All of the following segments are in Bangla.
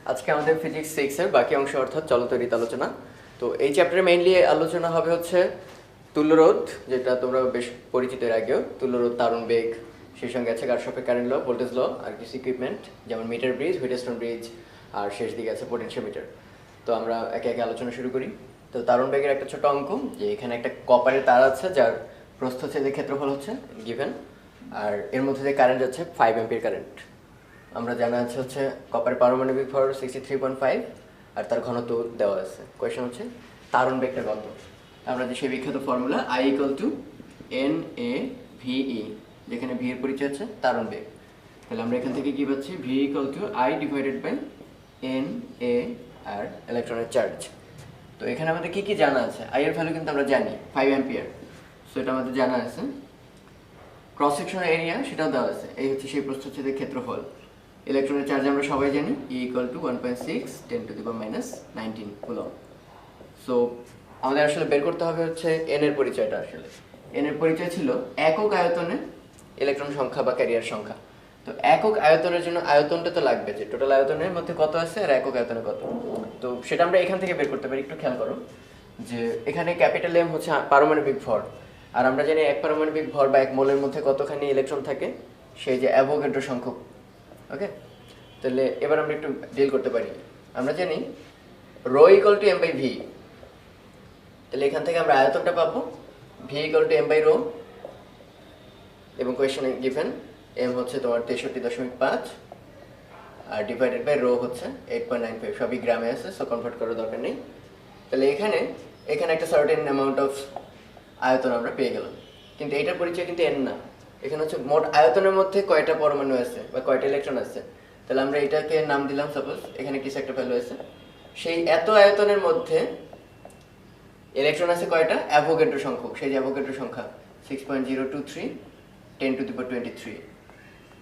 আজকে আমাদের ফিজিক্স 6 এর বাকি অংশ অর্থাৎ চলতরিত আলোচনা। তো এই চ্যাপ্টারে মেইনলি আলোচনা হবে হচ্ছে তুল্যরোধ, যেটা তোমরা বেশ পরিচিত এর আগেও। তুল্যরোধ, তারণ বেগ, সেই সঙ্গে আছে কারশফের কারেন্ট ল, ভোল্টেজ ল, আর কিছু ইকুইপমেন্ট যেমন মিটার ব্রিজ, হুইটস্টোন ব্রিজ, আর শেষ দিকে আছে পোটেনশিওমিটার। তো আমরা একে একে আলোচনা শুরু করি। তো তারণ বেগের একটা ছোট অঙ্ক, যে এখানে একটা কপারের তার আছে যার প্রস্থচ্ছেদের ক্ষেত্রফল হচ্ছে গিভেন, আর এর মধ্যে দিয়ে কারেন্ট যাচ্ছে 5 অ্যাম্পিয়ার কারেন্ট। আমরা জানা আছে হচ্ছে কপারের পারমাণবিক ভর 63.5 আর তার ঘনত্ব দেওয়া আছে। কোয়েশ্চেন হচ্ছে তারণ বেগটা কত। আমরা যে সেই বিখ্যাত ফর্মুলা I = NA VE, যেখানে ভি এর পরিচয় হচ্ছে তারণ বেগ। তাহলে আমরা এখান থেকে কি পাচ্ছি, V = I / NA আর ইলেকট্রনের চার্জ। তো এখানে আমাদের কি কি জানা আছে, I এর ভ্যালু কিন্তু আমরা জানি 5 অ্যাম্পিয়ার, সো এটা আমাদের জানা আছে। ক্রস সেকশনাল এরিয়া সেটাও দেওয়া আছে, এই হচ্ছে সেই প্রস্থচ্ছেদের ক্ষেত্রফল। ইলেকট্রনের চার্জ আমরা সবাই জানি E = 1.6 × 10⁻19 কুলম। সো আমাদের আসলে বের করতে হবে হচ্ছে n এর পরিচয়টা। আসলে n এর পরিচয় ছিল একক আয়তনে ইলেকট্রন সংখ্যা বা ক্যারিয়ার সংখ্যা। তো একক আয়তনের জন্য আয়তনটা তো লাগবে, যে টোটাল আয়তনের মধ্যে কত আছে আর একক আয়তনে কত। তো সেটা আমরা এখান থেকে বের করতে পারি। একটু খেয়াল করো যে এখানে ক্যাপিটাল M হচ্ছে পারমাণবিক ভর, আর আমরা জানি এক পারমাণবিক ভর বা এক মোলের মধ্যে কতখানি ইলেকট্রন থাকে, সেই যে অ্যাভোগাড্রো সংখ্যক। ওকে, তাহলে এবার আমরা একটু ডিল করতে পারি। আমরা জানি ρ = m/v, তাহলে এখান থেকে আমরা আয়তনটা পাবো v = m/ρ, এবং কোয়েশ্চেনে গিভেন m হচ্ছে তোমার 63.5 আর ডিভাইডেড বাই ρ হচ্ছে 8.95, সবই গ্রামে আছে, সো কনভার্ট করার দরকার নেই। তাহলে এখানে একটা সার্টেন অ্যামাউন্ট অফ আয়তন আমরা পেয়ে গেলাম, কিন্তু এটার পরিচয় কিন্তু n না। এখানে হচ্ছে মোট আয়তনের মধ্যে কয়টা পরমাণু আছে বা কয়টা ইলেকট্রন আছে। তাহলে আমরা এটাকে নাম দিলাম, সাপোজ এখানে কিছু একটা ভ্যালু আছে, সেই এত আয়তনের মধ্যে ইলেকট্রন আছে কয়টা, অ্যাভোগাড্রো সংখ্যক। সেই যে অ্যাভোগাড্রো সংখ্যা 6.023 10⁻23,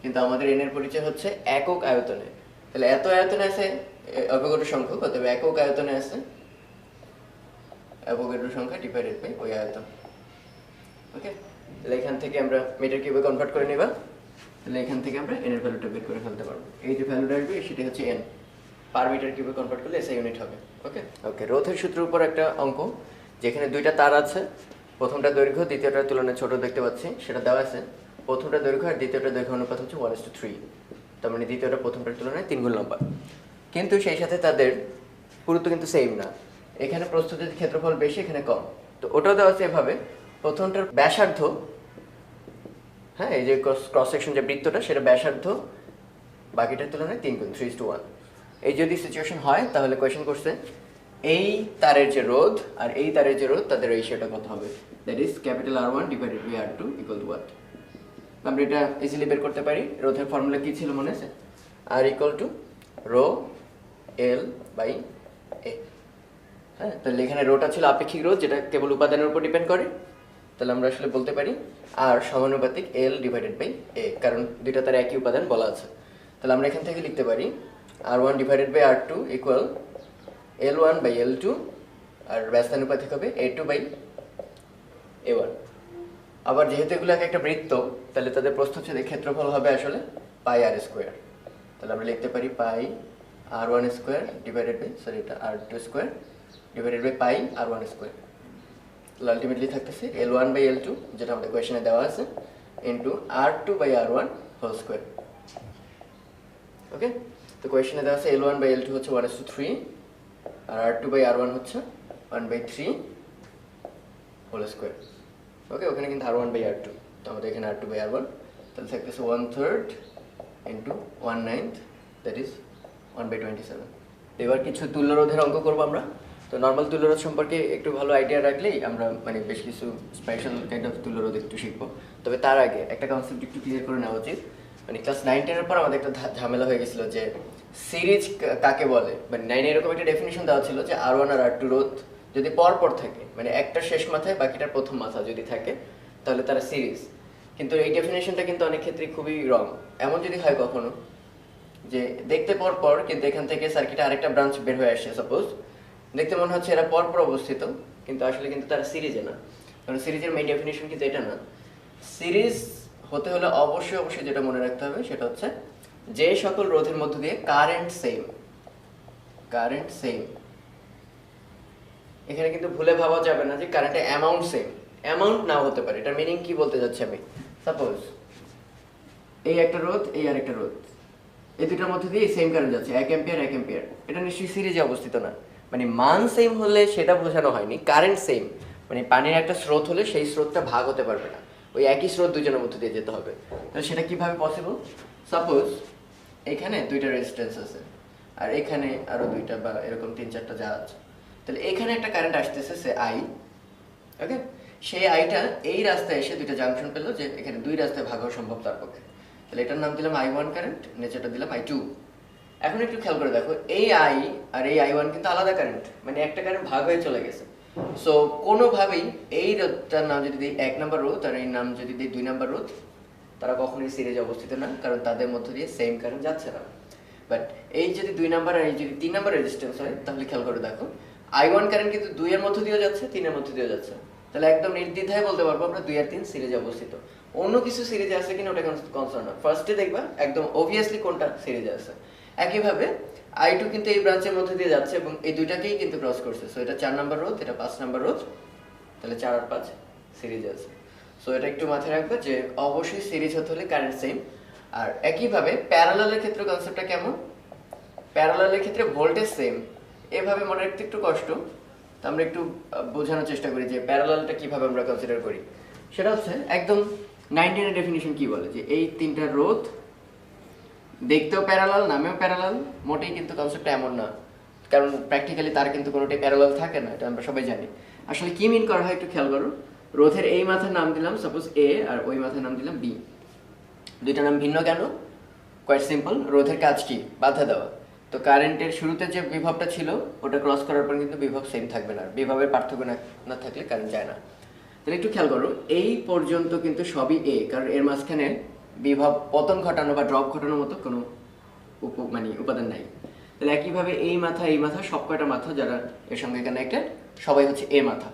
কিন্তু আমাদের n এর পরিচয় হচ্ছে একক আয়তনে। তাহলে এত আয়তনে আছে অ্যাভোগাড্রো সংখ্যক, অতএব একক আয়তনে আছে অ্যাভোগাড্রো সংখ্যা ডিভাইডেড বাই ওই আয়তন। ওকে, তাহলে এখান থেকে আমরা মিটার কিউবে কনভার্ট করে নেবা। তাহলে এখান থেকে আমরা n এর ভ্যালুটা বের করে ফেলতে পারবো। এই যে ভ্যালুটা আসবে সেটা হচ্ছে n, পার মিটার কিউবে কনভার্ট করলে SI ইউনিট হবে। ওকে ওকে, রোধের সূত্রের উপর একটা অঙ্ক, যেখানে দুইটা তার আছে, প্রথমটা দৈর্ঘ্য দ্বিতীয়টার তুলনায় ছোট দেখতে পাচ্ছি, সেটা দেওয়া আছে। প্রথমটা দৈর্ঘ্য আর দ্বিতীয়টার দৈর্ঘ্য অনুপাত হচ্ছে 1:3, তার মানে দ্বিতীয়টা প্রথমটার তুলনায় 3 গুণ লম্বা। কিন্তু সেই সাথে তাদের পুরুত্ব কিন্তু সেম না, এখানে প্রস্থচ্ছেদের ক্ষেত্রফল বেশি, এখানে কম। তো ওটাও দেওয়া আছে এভাবে, প্রথমটার ব্যাসার্ধ, হ্যাঁ এই যে ক্রস সেকশন যে বৃত্তটা, সেটা ব্যাসার্ধ বাকিটার তুলনায় 3 গুণ, 3:1। এই যদি সিচুয়েশন হয় তাহলে কোয়েশ্চেন করছে এই তারের যে রোধ আর এই তারের যে রোধ, তাদের রেশিওটা কত হবে, that is R1 / R2 = what। আমরা এটা ইজিলি বের করতে পারি। রোধের ফর্মুলা কি ছিল মনে আছে, R = ρL/A। হ্যাঁ, তাহলে এখানে রোটা ছিল আপেক্ষিক রোধ, যেটা কেবল উপাদানের উপর ডিপেন্ড করে। তাহলে আমরা আসলে বলতে পারি R সমানুপাতিক L/A, কারণ দুইটা তার একই উপাদান বলা আছে। তাহলে আমরা এখান থেকে লিখতে পারি R1 / R2 = L1/L2, আর ব্যস্তানুপাতিক হবে A2/A1। আবার যেহেতু এগুলো একটা বৃত্ত, তাহলে তাদের প্রস্থচ্ছেদের ক্ষেত্রফল হবে আসলে πr²। তাহলে আমরা লিখতে পারি πr1² ডিভাইডেড বাই এটা r2² ডিভাইডেড বাই πr1²। তাহলে আলটিমেটলি থাকতেছে L1/L2, যেটা আমাদের কোয়েশ্চেনে দেওয়া আছে, ইন্টু R2/R1²। ওকে, তো কোয়েশ্চেনে দেওয়া আছে L1/L2 হচ্ছে 1:3 আর R2/R1 হচ্ছে 1/3 হোল স্কোয়ার। ওকে, ওখানে কিন্তু R1/R2, তো আমাদের এখানে R2/R1, তাহলে থাকতেছে 1/3 ইন্টু 1/9, দ্যাট ইজ 1/27। এবার কিছু তুল্যরোধের অঙ্ক করবো আমরা। তো নর্মাল তুল্যরোধ সম্পর্কে একটু ভালো আইডিয়া রাখলেই আমরা মানে বেশ কিছু স্পেশাল কাইন্ড অফ তুল্যরোধ একটু শিখবো। তবে তার আগে একটা কনসেপ্ট একটু ক্লিয়ার করে নেওয়া উচিত। মানে ক্লাস 9-10 পর আমাদের একটা ঝামেলা হয়ে গেছিলো যে সিরিজ কাকে বলে। মানে 9 এরকম একটা ডেফিনিশন দেওয়া ছিল যে R1 আর R2 রোধ যদি পরপর থাকে, মানে একটা শেষ মাথায় বাকিটার প্রথম মাথা যদি থাকে, তাহলে তারা সিরিজ। কিন্তু এই ডেফিনেশনটা কিন্তু অনেক ক্ষেত্রে খুবই রং। এমন যদি হয় কখনো যে দেখতে পর কিন্তু এখান থেকে সার্কিটে আরেকটা ব্রাঞ্চ বের হয়ে আসছে, সাপোজ দেখতে মনে হচ্ছে এরা পরপর অবস্থিত, কিন্তু আসলে কিন্তু তারা সিরিজে না। কারণ সিরিজের মেইন ডেফিনেশন কিন্তু এটা না। সিরিজ হতে হলে অবশ্যই যেটা মনে রাখতে হবে সেটা হচ্ছে যে সকল রোধের মধ্য দিয়ে কারেন্ট সেম, কারেন্ট সেম। এখানে কিন্তু ভুলে ভাবা যাবে না যে কারেন্টের অ্যামাউন্ট সেম, অ্যামাউন্ট নাও হতে পারে। এটার মিনিং কি বলতে যাচ্ছি আমি, সাপোজ এই একটা রোধ, এই আর একটা রোধ, এই দুটার মধ্যে দিয়ে সেম কারেন্ট যাচ্ছে, 1 অ্যাম্পিয়ার 1 অ্যাম্পিয়ার। এটা নিশ্চয়ই সিরিজে অবস্থিত না, মানে মান সেম হলে সেটা বোঝানো হয়নি। কারেন্ট সেম মানে পানির একটা স্রোত হলে সেই স্রোতটা ভাগ হতে পারবে না, ওই একই স্রোত দুজনের মধ্যে দিয়ে যেতে হবে। তাহলে সেটা কিভাবে পসিবল? সাপোজ এখানে দুইটা রেজিস্ট্যান্স আছে আর এখানে আরো দুইটা বা এরকম 3-4টা যা আছে, তাহলে এখানে একটা কারেন্ট আসতেছে সে আই, ওকে। সেই আইটা এই রাস্তায় এসে দুইটা জাংশন পেলো যে এখানে দুই রাস্তায় ভাগ হওয়া সম্ভব তার পক্ষে, তাহলে এটার নাম দিলাম I1 কারেন্ট, নিচেটা দিলাম I2। এখন একটু খেয়াল করে দেখো, এই আই আর এই I1 কিন্তু আলাদা কারেন্ট, মানে একটা কারেন্ট ভাগ হয়ে চলে গেছে। সো কোনোভাবেই এই রোধটার নাম যদি দিই 1 নম্বর রোধ আর এই নাম যদি দিই 2 নম্বর রোধ, তারা কখনোই সিরিজে অবস্থিত না, কারণ তাদের মধ্য দিয়ে সেম কারেন্ট যাচ্ছে না। বাট এই যদি 2 নাম্বার আর এই যদি 3 নাম্বার রেজিস্ট্যান্স হয়, তাহলে খেয়াল করে দেখো I1 কারেন্ট কিন্তু 2 এর মধ্য দিয়েও যাচ্ছে, 3 এর মধ্য দিয়েও যাচ্ছে। তাহলে একদম নির্দ্বিধায় বলতে পারবো আমরা 2 আর 3 সিরিজে অবস্থিত। অন্য কিছু সিরিজে আছে কিনা ওটা কনসার্ন না, ফার্স্টে দেখবা একদম অবভিয়াসলি কোনটা সিরিজে আছে। একইভাবে I2 কিন্তু এই ব্রাঞ্চের মধ্যে দিয়ে যাচ্ছে এবং এই দুইটাকেই কিন্তু ক্রস করছে। সো এটা 4 নাম্বার রোধ, এটা 5 নাম্বার রোধ, তাহলে 4 আর 5 সিরিজে আছে। সো এটা একটু মাথায় রাখবে যে অবশ্যই সিরিজ হতে হলে কারেন্ট সেম। আর একইভাবে প্যারালালের ক্ষেত্রে কনসেপ্টটা কেমন? প্যারালালের ক্ষেত্রে ভোল্টেজ সেম, এভাবে মনে রাখতে একটু কষ্ট, তো আমরা একটু বোঝানোর চেষ্টা করি যে প্যারালালটা কিভাবে আমরা কনসিডার করি। সেটা হচ্ছে একদম 19 এর ডেফিনিশন কি বলে, যে এই তিনটা রোধ দেখতেও প্যারালাল, নামেও প্যারালাল, মোটেই কিন্তু কনসেপ্টটা এমন না, কারণ প্র্যাকটিক্যালি তার কিন্তু কোনোটাই প্যারালাল থাকে না, এটা আমরা সবাই জানি। আসলে কি মিন করা হয় একটু খেয়াল করো, রোধের এই মাথার নাম দিলাম সাপোজ এ আর ওই মাথার নাম দিলাম বি। দুইটা নাম ভিন্ন কেন? কোয়াইট সিম্পল, রোধের কাজ কি? বাধা দেওয়া। তো কারেন্টের শুরুতে যে বিভবটা ছিল ওটা ক্রস করার পর কিন্তু বিভব সেম থাকবে না, বিভবের পার্থক্য না থাকলে কারেন্ট যায় না। তাহলে একটু খেয়াল করো, এই পর্যন্ত কিন্তু সবই এ, কারণ এর মাঝখানে বিভব পতন ঘটানো বা ড্রপ ঘটানোর মতো কোনো উপাদান নাই। তাহলে একইভাবে এই মাথা সব কয়টা মাথা যারা এর সঙ্গে কানেক্টেড সবাই হচ্ছে এ মাথা।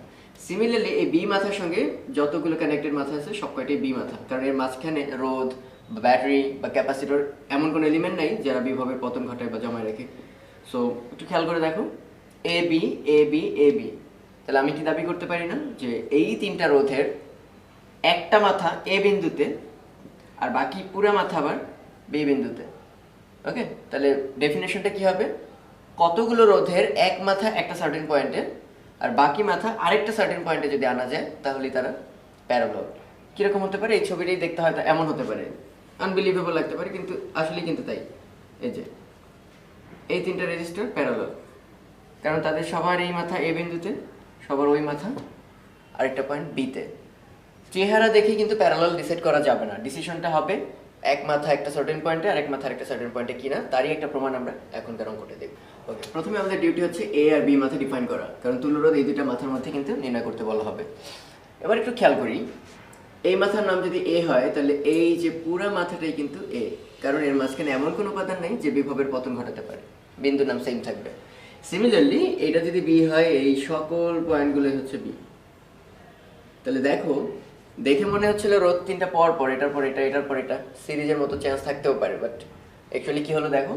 সিমিলারলি এই বি মাথার সঙ্গে যতগুলো কানেক্টেড মাথা আছে সব কয়টাই বি মাথা, কারণ এর মাঝখানে রোধ বা ব্যাটারি বা ক্যাপাসিটর এমন কোনো এলিমেন্ট নাই যারা বিভবের পতন ঘটায় বা জমায় রাখে। সো একটু খেয়াল করে দেখো, A B A B A B, তাহলে আমি কি দাবি করতে পারি না যে এই তিনটা রোধের একটা মাথা এ বিন্দুতে আর বাকি পুরো মাথা আবার বি বিন্দুতে, ওকে। তাহলে ডেফিনেশনটা কি হবে, কতগুলো রোধের এক মাথা একটা সার্টেন পয়েন্টে আর বাকি মাথা আরেকটা সার্টেন পয়েন্টে যদি আনা যায় তাহলে তারা প্যারালাল। কিরকম হতে পারে, এই ছবিটাই দেখতে হয়তো এমন হতে পারে, আনবিলিভেবল লাগতে পারে, কিন্তু আসলে কিন্তু তাই। এই যে এই তিনটা রেজিস্টার প্যারালাল, কারণ তাদের সবার এই মাথা এ বিন্দুতে, সবার ওই মাথা আরেকটা পয়েন্ট বিতে। চেহারা দেখে কিন্তু প্যারালাল ডিসাইড করা যাবে না, ডিসিশনটা হবে এক মাথা একটা সার্টেন পয়েন্টে আর এক মাথা একটা সার্টেন পয়েন্টে কিনা, তারই একটা প্রমাণ আমরা এখনকার অঙ্কটা দেখব। ওকে, প্রথমে আমাদের ডিউটি হচ্ছে এ আর বি মাথা ডিফাইন করা, কারণ তুল্যরোধ এই দুইটা মাথার মধ্যে কিন্তু নির্ণয় করতে বলা হবে। এবার একটু খেয়াল করি, এই মাথার নাম যদি এ হয় তাহলে এই যে পুরা মাথাটাই কিন্তু এ, কারণ এর মাঝখানে এমন কোনো উপাদান নেই যে বিভবের পতন ঘটাতে পারে, বিন্দু নাম সেম থাকবে। সিমিলারলি এটা যদি বি হয়, এই সকল পয়েন্টগুলো হচ্ছে বি। তাহলে দেখো, দেখে মনে হচ্ছিল রোধ তিনটা পর পর, এটার পর এটা, এটার পর এটা, সিরিজের মতো চেঞ্জ থাকতেও পারে, বাট অ্যাকচুয়ালি কি হলো দেখো,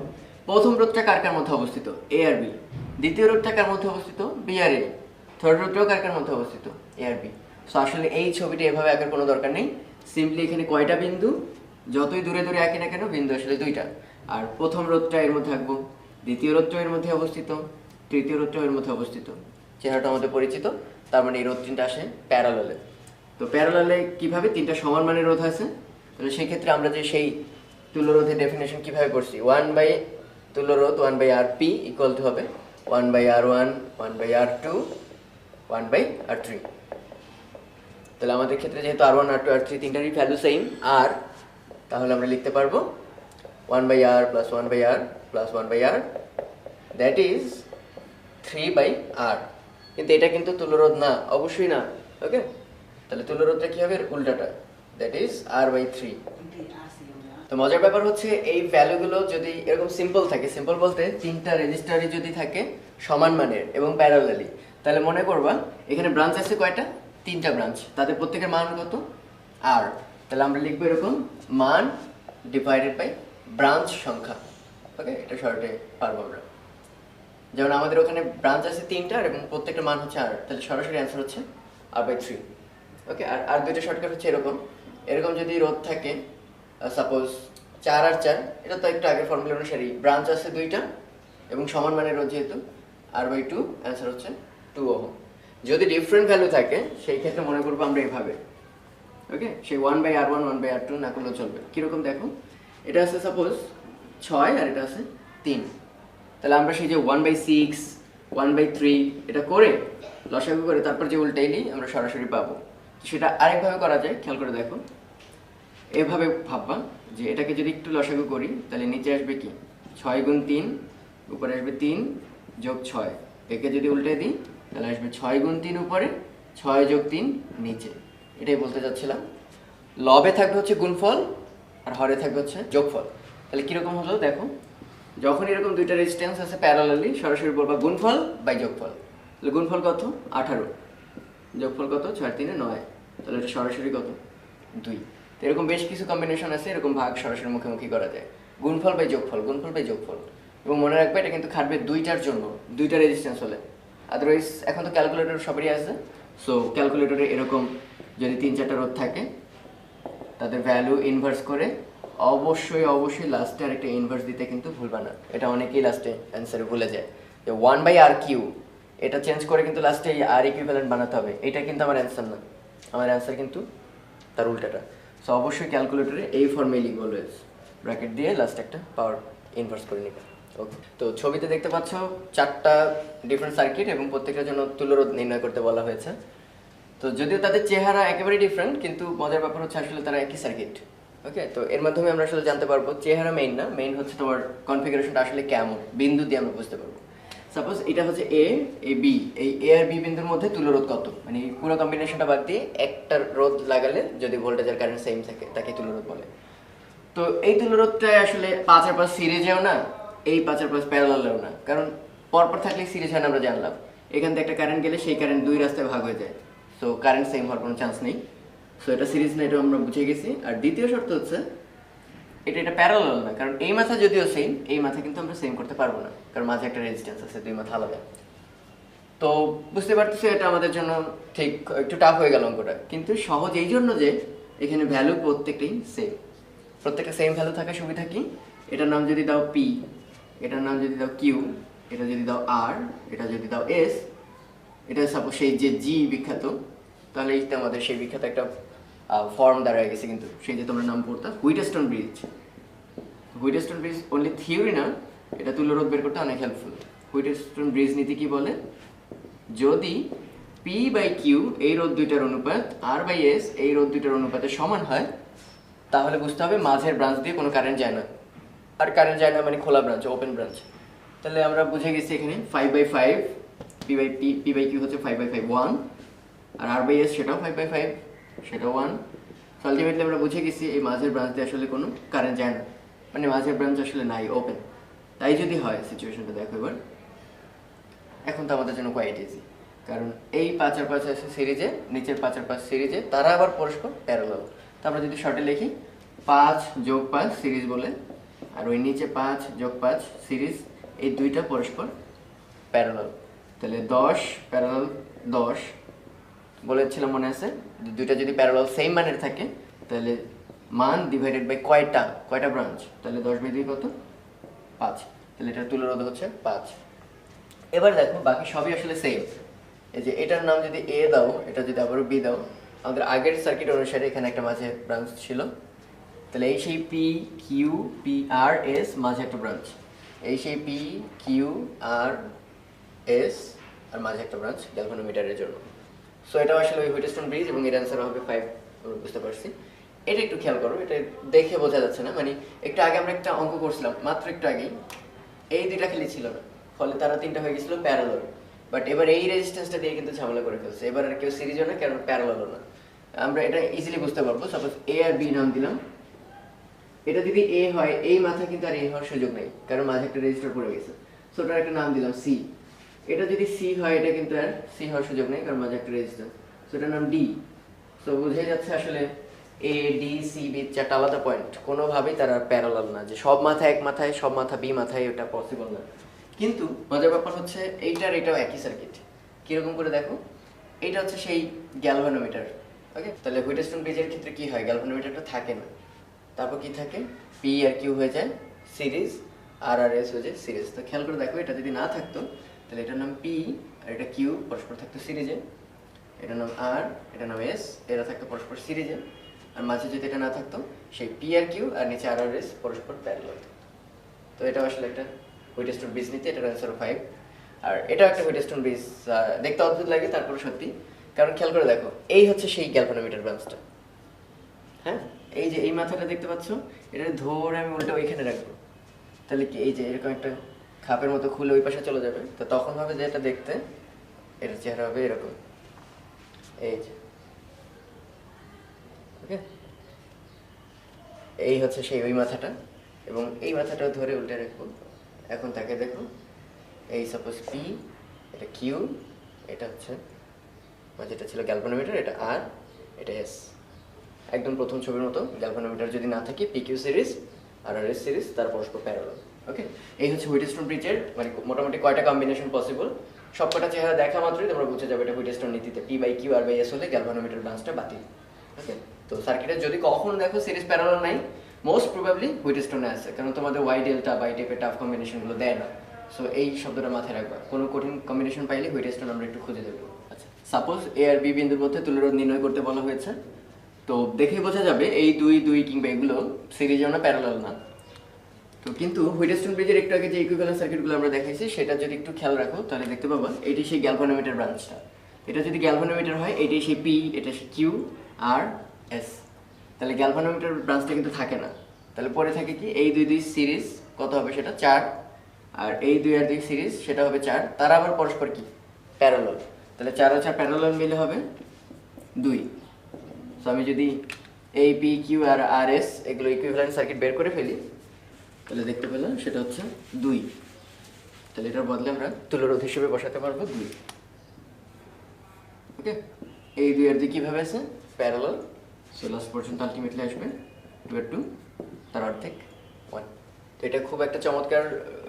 প্রথম রোধটা কার কার মধ্যে অবস্থিত, এ আর বি। দ্বিতীয় রোধটা কার মধ্যে অবস্থিত, বি আর এ। থার্ড রোধটাও কার কার মধ্যে অবস্থিত, এ আর বি। সো আসলে এই ছবিটা এভাবে আঁকার কোনো দরকার নেই, সিম্পলি এখানে কয়টা বিন্দু, যতই দূরে দূরে আঁকি না কেন বিন্দু আসলে দুইটা। আর প্রথম রোধটা এর মধ্যে আঁকবো, দ্বিতীয় রোধটা এর মধ্যে অবস্থিত, তৃতীয় রোধটা এর মধ্যে অবস্থিত। চেহারাটা আমাদের পরিচিত, তার মানে এই রোধ তিনটা আসে প্যারালালে। তো প্যারালালে কিভাবে তিনটা সমান মানের রোধ আছে, তাহলে সেই ক্ষেত্রে আমরা যে সেই তুল্যরোধের ডেফিনেশন কিভাবে করছি, 1 তুল্যরোধ 1/Rp ইকুয়াল টু হবে 1/R1 1/R2 1/R3। তাহলে আমাদের ক্ষেত্রে যেহেতু R1 R2 R3 তিনটারই value same আর, তাহলে আমরা লিখতে পারবো 1/R + 1/R + 1/R, that is 3/R। কিন্তু এটা কিন্তু তুল্যরোধ না, অবশ্যই না, ওকে। তাহলে তুল্যরোধটা কি হবে, উল্টাটা, দ্যাট ইজ R/3। তো মজার ব্যাপার হচ্ছে এই ভ্যালুগুলো যদি এরকম সিম্পল থাকে, সিম্পল বলতে তিনটা রেজিস্টারই যদি থাকে সমান মানের এবং প্যারালালি, তাহলে মনে করবা এখানে ব্রাঞ্চ আছে কয়টা, তিনটা ব্রাঞ্চ, তাদের প্রত্যেকের মান কত, আর। তাহলে আমরা লিখবো এরকম, মান ডিভাইডেড বাই ব্রাঞ্চ সংখ্যা, ওকে। এটা শর্টে পারবো আমরা। যেমন আমাদের ওখানে ব্রাঞ্চ আছে 3টা এবং প্রত্যেকটা মান হচ্ছে r, তাহলে সরাসরি অ্যান্সার হচ্ছে r/3। ওকে, আর দুইটা শর্টকাট হচ্ছে এরকম এরকম যদি রোধ থাকে সাপোজ 4 আর 4, এটা তো একটু আগের ফর্মুলা অনুসারেই ব্রাঞ্চ আছে 2টা এবং সমান মানের রোধ যেহেতু r/2, অ্যান্সার হচ্ছে 2 ওহম। যদি ডিফারেন্ট ভ্যালু থাকে সেই ক্ষেত্রে মনে করবো আমরা এইভাবে, ওকে, সেই 1/r1 1/r2 না করলেও চলবে। কীরকম দেখো, এটা আছে সাপোজ 6 আর এটা আছে 3, তাহলে আমরা সেই যে 1/6 1/3 এটা করে লসাগু করে তারপর যে উল্টাইলেই আমরা সরাসরি পাবো। সেটা আরেকভাবে করা যায়, খেয়াল করে দেখো, এভাবে ভাববা যে এটাকে যদি একটু লসাগু করি তাহলে নিচে আসবে কি 6 গুণ 3, উপরে আসবে 3 যোগ 6, একে যদি উল্টে দিই তাহলে আসবে 6 গুণ 3 উপরে 6 যোগ 3 নিচে। এটাই বলতে চাচ্ছিলাম। লবে থাকবে হচ্ছে গুণফল আর হরে থাকবে হচ্ছে যোগফল। তাহলে কীরকম হলো দেখো, যখন এরকম দুইটা রেজিস্ট্যান্স আছে প্যারালালি সরাসরি বলবা গুণফল বাই যোগফল। তাহলে গুণফল কত 18, যোগফল কত 6 3 9, তাহলে এটা সরাসরি কত 2। তো এরকম বেশ কিছু কম্বিনেশন আছে, এরকম ভাগ সরাসরি মুখোমুখি করা যায়, গুণফল বাই যোগফল, গুণফল বাই যোগফল। এবং মনে রাখবে এটা কিন্তু খাটবে দুইটার জন্য, দুইটা রেজিস্ট্যান্স হলে। আদারওয়াইজ এখন তো ক্যালকুলেটর সবারই আছে, সো ক্যালকুলেটরে এরকম যদি 3-4টা রোধ থাকে তাদের ভ্যালু ইনভার্স করে অবশ্যই লাস্টে আরেকটা ইনভার্স দিতে কিন্তু ভুলবা না। এটা অনেকেই লাস্টে অ্যান্সারে ভুলে যায় যে 1/r3, এটা চেঞ্জ করে কিন্তু লাস্টে এই আর ইকুইভ্যালেন্ট বানাতে হবে। এটা কিন্তু আমার অ্যান্সার না, আমার অ্যান্সার কিন্তু তার উল্টাটা। সো অবশ্যই ক্যালকুলেটরে এই ফর্মেই লিখবো, অলওয়েজ ব্র্যাকেট দিয়ে লাস্টে একটা পাওয়ার ইনভার্স করে নিবে। ওকে, তো ছবিতে দেখতে পাচ্ছ 4টা ডিফারেন্ট সার্কিট এবং প্রত্যেকটার জন্য তুল্যরোধ নির্ণয় করতে বলা হয়েছে। তো যদিও তাদের চেহারা একেবারেই ডিফারেন্ট, কিন্তু মজার ব্যাপার হচ্ছে আসলে তারা একই সার্কিট। ওকে, তো এর মাধ্যমে আমরা আসলে জানতে পারবো চেহারা মেইন না, মেইন হচ্ছে তোমার কনফিগারেশনটা আসলে কেমন, বিন্দু দিয়ে আমরা বুঝতে পারবো। সাপোজ এটা হচ্ছে এ, এই বি, এই এ আর বি বিন্দুর মধ্যে তুল্যরোধ কত, মানে পুরো কম্বিনেশনটা বাদ দিয়ে একটা রোধ লাগালে যদি ভোল্টেজ আর কারেন্ট সেম থাকে তাকে তুল্যরোধ বলে। তো এই তুল্যরোধটা আসলে 5 আর 5 সিরিজেও না, এই 5 আর 5 প্যারালালেও না, কারণ পরপর থাকলে সিরিজ হয় না, আমরা জানলাম। এখান থেকে একটা কারেন্ট গেলে সেই কারেন্ট দুই রাস্তায় ভাগ হয়ে যায়, সো কারেন্ট সেম হওয়ার কোনো চান্স নেই। সো এটা সিরিজ না, এটা আমরা বুঝে গেছি। আর দ্বিতীয় শর্ত হচ্ছে এটা প্যারালাল না, কারণ এই মাথা যদিও সেম, এই মাথা কিন্তু আমরা সেম করতে পারবো না, কারণ মাঝে একটা রেজিস্ট্যান্স আছে, দুই মাথা আলাদা। তো বুঝতে পারতেছি এটা আমাদের জন্য ঠিক একটু টাফ হয়ে গেল অঙ্কটা, কিন্তু সহজ এই জন্য যে এখানে ভ্যালু প্রত্যেকটাই সেম, প্রত্যেকটা সেম ভ্যালু থাকার সুবিধা কি, এটার নাম যদি দাও পি, এটার নাম যদি দাও কিউ, এটা যদি দাও আর, এটা যদি দাও এস, এটা সাপোজ সেই যে জি বিখ্যাত, তাহলে এইটা আমাদের সেই বিখ্যাত একটা ফর্ম দাঁড়ায় গেছে। কিন্তু সেই যে তোমরা নাম পড়তা Wheatstone bridge, Wheatstone bridge only theory না, এটা তুল্যরোধ বের করতে অনেক হেল্পফুল। হুইটস্টোন ব্রিজ নীতি কি বলে, যদি পি বাই কিউ এই রোধ দুইটার অনুপাত আর বাই এস এই রোধ দুইটার অনুপাতে সমান হয়, তাহলে বুঝতে হবে মাঝের ব্রাঞ্চ দিয়ে কোনো কারেন্ট যায় না। আর কারেন্ট যায় না মানে খোলা ব্রাঞ্চ, ওপেন ব্রাঞ্চ। তাহলে আমরা বুঝে গেছি এখানে 5/5, পি বাই কিউ হচ্ছে 5/5 1, আর আর বাই এস সেটাও 5/5, সেটাও 1। আলটিমেটলি আমরা বুঝে গেছি এই মাঝের ব্রাঞ্চ দিয়ে আসলে কোনো কারেন্ট যায় না, মানে মাঝের ব্রাঞ্চ আসলে নাই, ওপেন। তাই যদি হয় সিচুয়েশনটা দেখো এবার, এখন তো আমাদের জন্য কোয়াইট ইজি, কারণ এই 5 আর 5 আছে সিরিজে, নিচের 5 আর 5 সিরিজে, তারা আবার পরস্পর প্যারালাল। তো আমরা যদি শর্টে লিখি 5 যোগ 5 সিরিজ বলে, আর ওই নিচে 5 যোগ 5 সিরিজ, এই দুইটা পরস্পর প্যারালাল। তাহলে 10 প্যারালাল 10 বলেছিলাম মনে আছে, দুইটা যদি প্যারালাল সেম মানের থাকে তাহলে মান ডিভাইডেড বাই কয়টা ব্রাঞ্চ, তাহলে 10/2 কত 5, তাহলে এটার তুল্যরোধ হচ্ছে 5। এবার দেখো বাকি সবই আসলে সেম। এই যে এটার নাম যদি এ দাও, এটা যদি আবারও বি দাও, আমাদের আগের সার্কিট অনুসারে এখানে একটা মাঝে ব্রাঞ্চ ছিল, তাহলে এই সেই P Q P R S মাঝে একটা ব্রাঞ্চ, এই সেই পি কিউ আর এস আর মাঝে একটা ব্রাঞ্চ গ্যালভানোমিটারের জন্য। সো এটা আসলে ওই হুইটস্টোন ব্রিজ এবং এর অ্যান্সার হবে 5, বুঝতে পারছি। এটা একটু খেয়াল করো, এটা দেখে বোঝা যাচ্ছে না, মানে একটু আগে আমরা একটা অঙ্ক করছিলাম মাত্র একটু আগেই, এই দুইটা খালি ছিল না, ফলে তারা 3টা হয়ে গেছিল প্যারালাল। বাট এবার এই রেজিস্ট্যান্সটা দিয়ে কিন্তু ঝামেলা করে ফেলছে, এবার আর কেউ সিরিজও না, কারণ প্যারালালও না। আমরা এটা ইজিলি বুঝতে পারবো, সাপোজ এ আর বি নাম দিলাম, এটা যদি এ হয় এই মাথা কিন্তু আর এ হওয়ার সুযোগ নেই, কারণ মাঝে একটা রেজিস্টার পড়ে গেছে, সো ওটার একটা নাম দিলাম সি। এটা যদি সি হয় এটা কিন্তু আর সি হওয়ার সুযোগ নেই, কারণ মাঝে একটা রেজিস্টার, সো এটার নাম ডি। সো বুঝে যাচ্ছে আসলে এ ডি সি বি 4টা আলাদা পয়েন্ট, কোনোভাবেই তারা প্যারালাল না, যে সব মাথা এক মাথায় সব মাথা বি মাথায়, ওটা পসিবল না। কিন্তু মজার ব্যাপার হচ্ছে এটাও একই সার্কিট। কিরকম করে দেখো, এইটা হচ্ছে সেই গ্যালভানোমিটার। ওকে, তাহলে হুইটস্টোন ব্রিজের ক্ষেত্রে কি হয়, গ্যালভানোমিটারটা থাকে না, তারপর কি থাকে, পি আর কিউ হয়ে যায় সিরিজ, আর আর এস হয়ে যায় সিরিজ। তো খেয়াল করে দেখো, এটা যদি না থাকতো তাহলে এটার নাম পি আর এটা কিউ পরস্পর থাকতো সিরিজে, এটার নাম আর এটার নাম এস, এরা থাকতো পরস্পর সিরিজে। আর মাঝে যদি এটা না থাকতো, সেই পি আর কিউ আর নিচে আর আর এস পরস্পর প্যারালাল। তো এটা আসলে একটা হুইটস্টোন ব্রিজ নীতি, এটার অ্যান্সার 5। আর এটা একটা হুইটস্টোন ব্রিজ, দেখতে অদ্ভুত লাগে তারপরে সত্যি, কারণ খেয়াল করে দেখো, এই হচ্ছে সেই গ্যালভানোমিটার ব্রাঞ্চটা। হ্যাঁ, এই যে এই মাথাটা দেখতে পাচ্ছ, এটা ধরে আমি উল্টে ওইখানে রাখবো, তাহলে কি এই যে এরকম একটা খাপের মতো খুলে ওই পাশে চলে যাবে, তো তখন হবে যে এটা দেখতে, এটার চেহারা হবে এরকম, এই যে। ওকে, এই হচ্ছে সেই ওই মাথাটা, এবং এই মাথাটা ধরে উল্টে রাখবো। এখন তাকে দেখো, এই সাপোজ পি, এটা কিউ, এটা হচ্ছে যেটা ছিল গ্যালভানোমিটার, এটা আর, এটা এস। একদম প্রথম ছবির মতো, গ্যালভানোমিটার যদি না থাকে, পি কিউ সিরিজ আর আর এস সিরিজ, তার পরস্পর প্যারালাল। ওকে, এই হচ্ছে হুইটস্টোন ব্রিজের মানে মোটামুটি কয়টা কম্বিনেশন পসিবল। সবকটা চেহারা দেখা মাত্রই তোমরা বুঝে যাবে এটা হুইটস্টোন নীতিতে P by Q R by S হলে গ্যালভানোমিটার ব্রাঞ্চটা বাতিল। ওকে, তো সার্কিটের যদি কখনো দেখো সিরিজ প্যারালাল নাই, মোস্ট প্রবাবলি হুইটস্টোনে আছে, কারণ তোমাদের ওয়াই ডেল্টা বাই টাইপের টাফ কম্বিনেশনগুলো দেয় না। সো এই শব্দটা মাথায় রাখবা, কোনো কঠিন কম্বিনেশন পাইলে হুইটস্টোন আমরা একটু খুঁজে দেবো। আচ্ছা, সাপোজ এ আর বি বিন্দুর মধ্যে তুল্যরোধ নির্ণয় করতে বলা হয়েছে, তো দেখেই বোঝা যাবে এই দুই দুই কিংবা এগুলো সিরিজেও না, প্যারালাল না। তো কিন্তু হুইটস্টোন ব্রিজের একটু আগে যে ইকুইভ্যালেন্ট সার্কিটগুলো আমরা দেখাইছি, সেটা যদি একটু খেয়াল রাখো তাহলে দেখতে পাবা এটি সেই গ্যালভানোমিটার ব্রাঞ্চটা। এটা যদি গ্যালভানোমিটার হয়, এটি সেই পি, এটা সেই কিউ আর এস। তাহলে গ্যালভানোমিটার ব্রাঞ্চটা কিন্তু থাকে না, তাহলে পরে থাকে কি, এই দুই দুই সিরিজ কত হবে সেটা 4, আর এই দুই আর দুই সিরিজ সেটা হবে 4, তারা আবার পরস্পর কি প্যারালাল। তাহলে 4 আর 4 প্যারালাল মিলে হবে 2। সো আমি যদি এই পি কিউ আর আর এস এগুলো ইকুইভ্যালেন্ট সার্কিট বের করে ফেলি, তাহলে দেখতে পেলাম সেটা হচ্ছে 2। তাহলে এটার বদলে আমরা তুল্যরোধ হিসেবে বসাতে পারবো 2। ওকে, এই দুই আর দুই কীভাবে আছে, প্যারালাল। সো লাস্ট পর্যন্ত আলটিমেটলি আসবে 2/2, তার অর্ধেক 1। তো এটা খুব একটা চমৎকার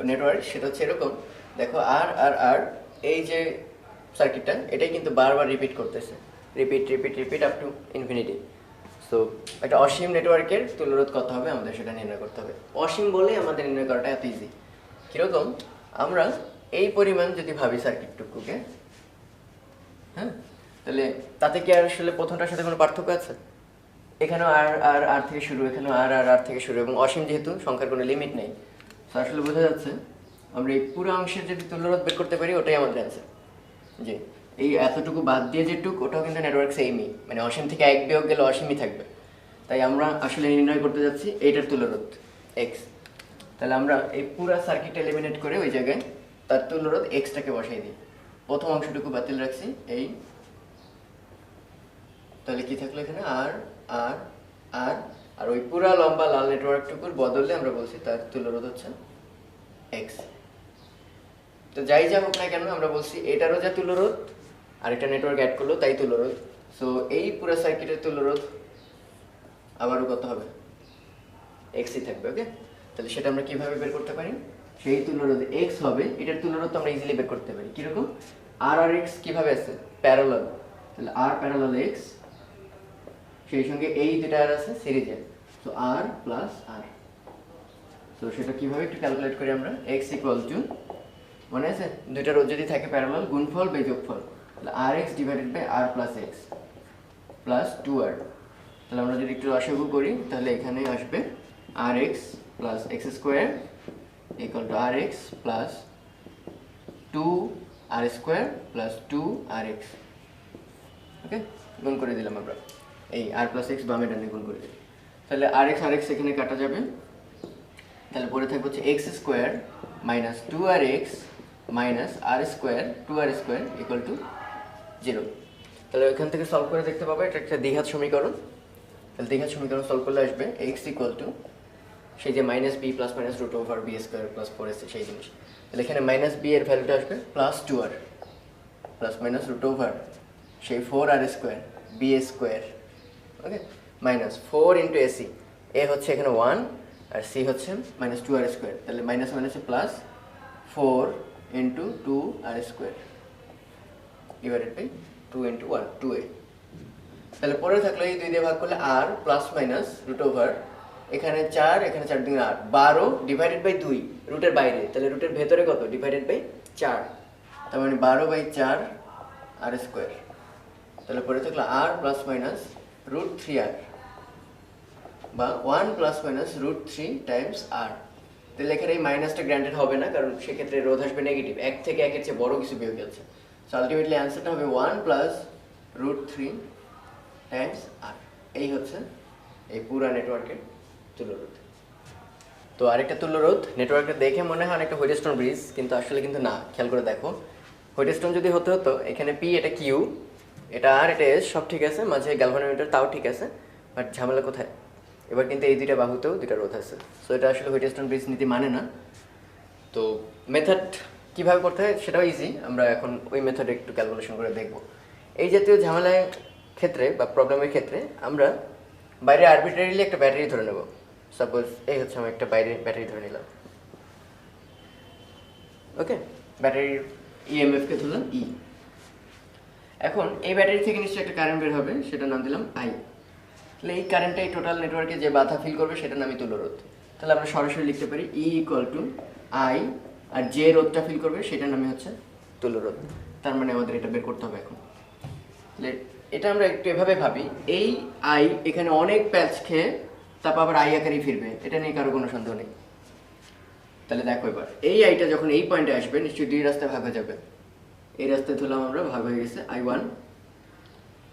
নেটওয়ার্ক, সেটা হচ্ছে এরকম দেখো, আর আর আর এই যে সার্কিটটা, এটাই কিন্তু বারবার রিপিট করতেছে, repeat repeat repeat up to infinity. So একটা অসীম নেটওয়ার্কের তুল্যরোধ কত হবে আমাদের সেটা নির্ণয় করতে হবে। অসীম বলে আমাদের নির্ণয় করাটা এত ইজি। কীরকম, আমরা এই পরিমাণ যদি ভাবি সার্কিটটুকুকে, হ্যাঁ, তাহলে তাতে কি আর আসলে প্রথমটার সাথে কোনো পার্থক্য আছে? এখানেও আর আর আর থেকে শুরু, এখানেও আর আর আর থেকে শুরু, এবং অসীম যেহেতু সংখ্যার কোনো লিমিট নেই। তো আসলে বোঝা যাচ্ছে আমরা এই পুরো অংশের যদি তুল্যরোধ বের করতে পারি, ওটাই আমাদের অ্যান্সার। যে এই এতটুকু বাদ দিয়ে যেটুক, ওটাও কিন্তু নেটওয়ার্ক সেমই, মানে অসীম থেকে 1 বিয়োগ গেলে অসীমই থাকবে। তাই আমরা আসলে নির্ণয় করতে যাচ্ছি এইটার তুল্যরোধ এক্স। তাহলে আমরা এই পুরো সার্কিট এলিমিনেট করে ওই জায়গায় তার তুল্যরোধ এক্সটাকে বসাই দিই। প্রথম অংশটুকু বাতিল রাখছি এই, তাহলে কি থাকলো এখানে, আর আর আর আর ওই পুরা লম্বা লাল নেটওয়ার্কটুকুর বদলে আমরা বলছি তার তুল্যরোধ হচ্ছে এক্স। তো যাই যা হোক না কেন, আমরা বলছি এটারও যা তুল্যরোধ, আর একটা নেটওয়ার্ক অ্যাড করলো তাই তুল্যরোধ। সো এই পুরো সার্কিটের তুল্যরোধ আবারও কত হবে, এক্সই থাকবে। ওকে, তাহলে সেটা আমরা কিভাবে বের করতে পারি, সেই তুল্যরোধ এক্স হবে, এটার তুল্যরোধ আমরা ইজিলি বের করতে পারি। কিরকম, আর আর এক্স কিভাবে আছে, প্যারালাল, তাহলে আর প্যারালাল এক্স, সেই সঙ্গে এই দুটা আর আছে সিরিজে, তো আর প্লাস আর। তো সেটা কিভাবে একটু ক্যালকুলেট করি আমরা, এক্স ইকুয়াল টু, মনে আছে দুইটা রোধ যদি থাকে প্যারালাল, গুণফল বাই যোগফল, তাহলে R X divided by R plus X plus 2r। তাহলে আমরা যদি একটু লসাগু করি, তাহলে এখানে আসবে R X plus X square equal to R X plus 2r square plus 2rx। Okay, গুণ করে দিলাম আমরা, এই আর প্লাস এক্স বামে ডানে গুণ করে দিই, তাহলে আর এক্স এখানে কাটা যাবে। তাহলে পরে থাকবে হচ্ছে x square minus 2rx minus r square 2r square equal to 0। তাহলে এখান থেকে সলভ করে দেখতে পাবো এটা একটা দ্বিঘাত সমীকরণ। তাহলে দ্বিঘাত সমীকরণ সলভ করলে আসবে এক্স ইকুয়াল টু সেই যে minus b plus minus root over b square plus 4ac সেই জিনিস। তাহলে এখানে মাইনাস বি এর ভ্যালুটা আসবে plus 2r plus minus root over সেই 4r square b square, okay, minus 4 into ac, a হচ্ছে এখানে 1 আর সি হচ্ছে মাইনাস 2r স্কোয়ার, তাহলে মাইনাস মাইনাসে plus 4 into 2 r square divided by 2 into 1 2a। তাহলে পরে থাকলো এই 2 দিয়ে ভাগ করলে আর প্লাস মাইনাস রুট ওভার এখানে 4 এখানে 4 2 8 12 ডিভাইডেড বাই 2 রুটের বাইরে, তাহলে রুটের ভেতরে কত ডিভাইডেড বাই 4, তার মানে 12/4 আর স্কোয়ার। তাহলে পরে থাকলো আর প্লাস মাইনাস রুট 3r বা 1 প্লাস মাইনাস রুট 3 টাইমস আর। তাহলে এখানে এই মাইনাসটা গ্র্যান্টেড হবে না, কারণ সেক্ষেত্রে রোধ আসবে নেগেটিভ, 1 থেকে 1 এর চেয়ে বড় কিছু বিয়োগ আছে। সো আলটিমেটলি অ্যান্সারটা হবে 1 প্লাস রুট 3 টাইমস আর। এই হচ্ছে এই পুরো নেটওয়ার্কের তুল্যরোধ। তো আরেকটা তুল্যরোধ, নেটওয়ার্কটা দেখে মনে হয় অনেকটা হোয়াইটস্টোন ব্রিজ, কিন্তু আসলে কিন্তু না। খেয়াল করে দেখো, হোয়াইটস্টোন যদি হতে হতো এখানে পি এটা কিউ এটা আর এটা এস সব ঠিক আছে, মাঝে গ্যালভানোমিটার তাও ঠিক আছে, বাট ঝামেলা কোথায়? এবার কিন্তু এই দুইটা বাহুতেও দুইটা রোধ আছে। সো এটা আসলে হোয়াইটস্টোন ব্রিজ নীতি মানে না। তো মেথড কীভাবে করতে হয় সেটাও ইজি, আমরা এখন ওই মেথডে একটু ক্যালকুলেশন করে দেখব। এই জাতীয় ঝামেলার ক্ষেত্রে বা প্রবলেমের ক্ষেত্রে আমরা বাইরে আরবিট্রারিলি একটা ব্যাটারি ধরে নেব। সাপোজ এই হচ্ছে আমি একটা বাইরে ব্যাটারি ধরে নিলাম, ওকে, ব্যাটারির ইএমএফকে ধরলাম ই। এখন এই ব্যাটারি থেকে নিশ্চয়ই একটা কারেন্ট বের হবে, সেটার নাম দিলাম আই। তাহলে এই কারেন্টটা এই টোটাল নেটওয়ার্কে যে বাধা ফিল করবে সেটার নামই তুল্যরোধ। তাহলে আমরা সরাসরি লিখতে পারি ই ইকুয়াল টু আই, আর যে রোধটা ফিল করবে সেটার নামই হচ্ছে তুল্যরোধ। তার মানে আমাদের এটা বের করতে হবে এখন। তাহলে এটা আমরা একটু এভাবে ভাবি, এই আই এখানে অনেক প্যাচ খেয়ে তারপর আবার আই আকারেই ফিরবে, এটা নিয়ে কারো কোনো সন্দেহ নেই। তাহলে দেখো এবার এই আইটা যখন এই পয়েন্টে আসবে নিশ্চয়ই দুই রাস্তায় ভাগ হয়ে যাবে। এই রাস্তায় ধরলাম আমরা, ভাগ হয়ে গেছে I1,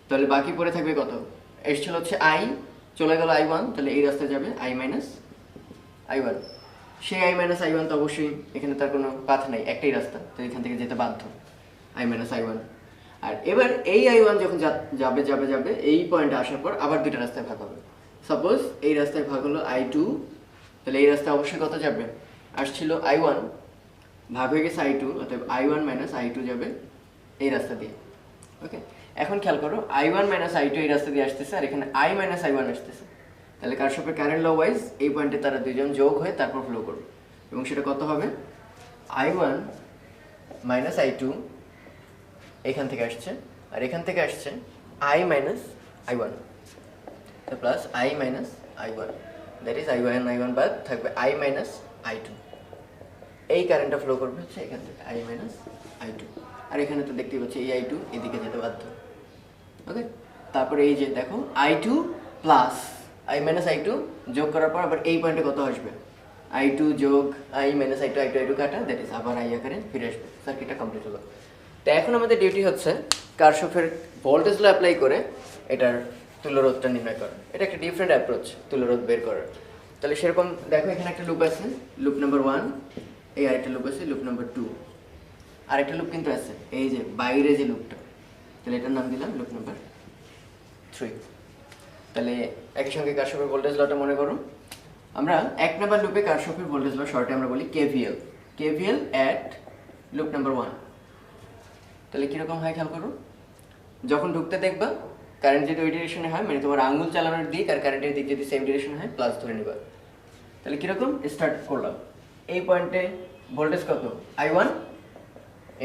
তাহলে বাকি পড়ে থাকবে কত? এসছিল হচ্ছে আই, চলে গেল I1, তাহলে এই রাস্তায় যাবে I মাইনাস I1। সেই I মাইনাস I1 তো অবশ্যই এখানে তার কোনো পাথ নেই, একটাই রাস্তা, তো এখান থেকে যেতে বাধ্য I মাইনাস I1। আর এবার এই I1 যখন যাবে যাবে যাবে এই পয়েন্টে আসার পর আবার দুইটা রাস্তায় ভাগ হবে। সাপোজ এই রাস্তায় ভাগ হলো I2, তাহলে এই রাস্তায় অবশ্যই কত যাবে? আসছিল I1, ভাগ হয়ে গেছে I2, অর্থাৎ I1 মাইনাস I2 যাবে এই রাস্তা দিয়ে। ওকে, এখন খেয়াল করো I1 মাইনাস I2 এই রাস্তা দিয়ে আসতেছে, আর এখানে I মাইনাস I1 আসতেছে। তাহলে কারশফের কারেন্ট ল ওয়াইজ এই পয়েন্টে তারা দুইজন যোগ হয়ে তারপর ফ্লো করবে, এবং সেটা কত হবে? I1 মাইনাস I2 এখান থেকে আসছে, আর এখান থেকে আসছে I মাইনাস I1, তো plus I minus I1, that is I1 বাদ থাকবে I মাইনাস I2। এই কারেন্টটা ফ্লো করবে হচ্ছে এখান থেকে I মাইনাস I2, আর এখানে তো দেখতেই পাচ্ছি এই I2 এদিকে যেতে বাধ্য। ওকে, তারপরে এই যে দেখো I2 plus I minus I2 যোগ করার পর আবার এই পয়েন্টে কত আসবে? I2 যোগ I মাইনাস I2, I2 কাটা, দ্যাট ইজ আবার I আকারে ফিরে আসবে। সার্কিটটা কমপ্লিট হলো। তো এখন আমাদের ডিউটি হচ্ছে কারশফের ভোল্টেজ ল অ্যাপ্লাই করে এটার তুল্যরোধটা নির্ণয় করা। এটা একটা ডিফারেন্ট অ্যাপ্রোচ তুল্যরোধ বের করার। তাহলে সেরকম দেখো এখানে একটা লুপ আছে, লুপ নাম্বার 1, এই আরেকটা লুপ আছে লুপ নাম্বার 2, আরেকটা লুপ কিন্তু আছে এই যে বাইরে যে লুপটা, তাহলে এটার নাম দিলাম লুপ নাম্বার 3। তাহলে একই সঙ্গে কারশফের ভোল্টেজ লটা মনে করো, আমরা 1 নাম্বার লুপে কারশফের ভোল্টেজ ল শর্টে আমরা বলি KVL অ্যাট লুপ নাম্বার 1। তাহলে কীরকম হয় খেয়াল করো, যখন ঢুকতে দেখবা কারেন্ট যদি ওই ডিরেকশনে হয়, মানে তোমার আঙুল চালানোর দিক আর কারেন্টের দিক যদি সেম ডিরেকশনে হয়, প্লাস ধরে নিবা। তাহলে কীরকম স্টার্ট করলাম, এই পয়েন্টে ভোল্টেজ কত? I1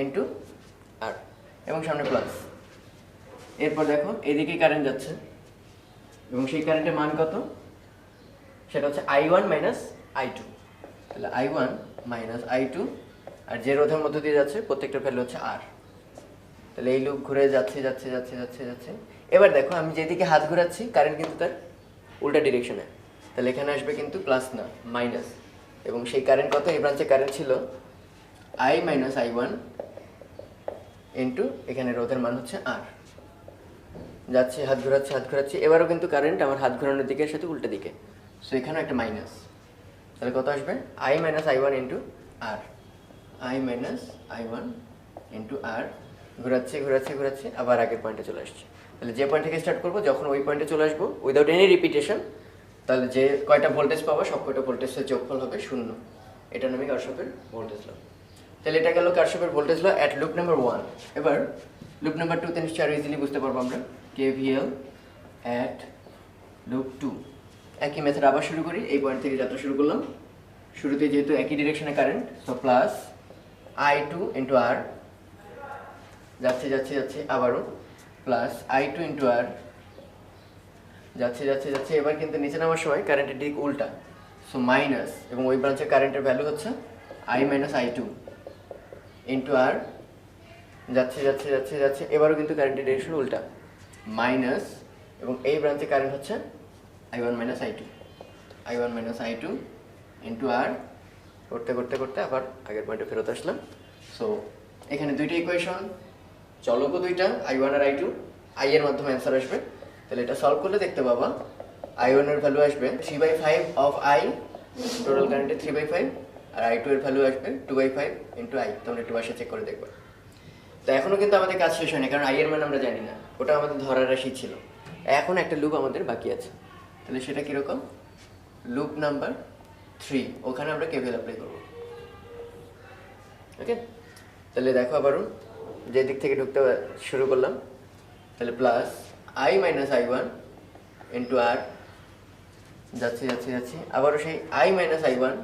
ইন্টু আর, এবং সামনে প্লাস। এরপর দেখো এদিকেই কারেন্ট যাচ্ছে, এবং সেই কারেন্টের মান কত? সেটা হচ্ছে I1 মাইনাস I2। তাহলে I1 মাইনাস I2, আর যে রোধের মধ্য দিয়ে যাচ্ছে প্রত্যেকটার ভ্যালু হচ্ছে R। তাহলে এই লুপ ঘুরে যাচ্ছে যাচ্ছে যাচ্ছে যাচ্ছে যাচ্ছে। এবার দেখো আমি যেদিকে হাত ঘোরাচ্ছি কারেন্ট কিন্তু তার উল্টা ডিরেকশনে, তাহলে এখানে আসবে কিন্তু প্লাস না মাইনাস, এবং সেই কারেন্ট কত? এই ব্রাঞ্চে কারেন্ট ছিল I মাইনাস I1 ইন্টু এখানে রোধের মান হচ্ছে R। যাচ্ছে হাত ঘোরাচ্ছি, এবারও কিন্তু কারেন্ট আমার হাত ঘোরানোর দিকের সাথে উল্টো দিকে, সো এখানেও একটা মাইনাস। তাহলে কত আসবে? I minus I1 into R, I minus I1 into R. ঘোরাচ্ছি আবার আগের পয়েন্টে চলে আসছে। তাহলে যে পয়েন্ট থেকে স্টার্ট করবো যখন ওই পয়েন্টে চলে আসবো উইদাউট এনি রিপিটেশন, তাহলে যে কয়টা ভোল্টেজ পাবো সব কয়টা ভোল্টেজের যোগফল হবে 0। এটা নামে কারশফের ভোল্টেজ ল। তাহলে এটা গেল কারশফের voltage law at loop number 1। এবার লুপ নাম্বার 2 তে নিশ্চয়ই আরো ইজিলি বুঝতে পারবো আমরা, KVL অ্যাট লুপ 2। একই মেথড আবার শুরু করি, এই পয়েন্ট থেকে যাত্রা শুরু করলাম। শুরুতে যেহেতু একই ডিরেকশনে current, so plus I2 into R, যাচ্ছে যাচ্ছে যাচ্ছে আবারও প্লাস I2 ইন্টু আর, যাচ্ছে যাচ্ছে যাচ্ছে। এবার কিন্তু নিচে নামার সময় কারেন্টের দিক উল্টা, সো মাইনাস, এবং ওই ব্রাঞ্চের কারেন্টের ভ্যালু হচ্ছে I minus I2 into R, যাচ্ছে যাচ্ছে যাচ্ছে যাচ্ছে। এবারও কিন্তু কারেন্টের ডিরেকশন উল্টা, মাইনাস, এবং এই ব্রাঞ্চে কারেন্ট হচ্ছে I1 মাইনাস I2 ইন্টু আর, করতে করতে করতে আবার আগের পয়েন্টে ফেরত আসলাম। সো এখানে দুইটা ইকুয়েশন, চলকও দুইটা, I1 আর I2, I এর মাধ্যমে অ্যান্সার আসবে। তাহলে এটা সলভ করলে দেখতে পাবা I1 এর ভ্যালু আসবে 3/5 অফ I, টোটাল কারেন্টে 3/5, আর I2 এর ভ্যালু আসবে 2/5 ইন্টু I। তোমরা একটু বাসায় চেক করে দেখবে। তো এখনো কিন্তু আমাদের কাজ শেষ হয়নি, কারণ I এর মান আমরা জানি না, ওটা আমাদের ধরার রাশি ছিল। এখন একটা লুপ আমাদের বাকি আছে, তাহলে সেটা কীরকম? লুপ নাম্বার 3, ওখানে আমরা কেভিএল অ্যাপ্লাই করবো। ওকে, তাহলে দেখো আবারও যে দিক থেকে ঢুকতে শুরু করলাম, তাহলে plus I minus I1 into R, যাচ্ছে যাচ্ছে যাচ্ছে আবারও সেই I minus I1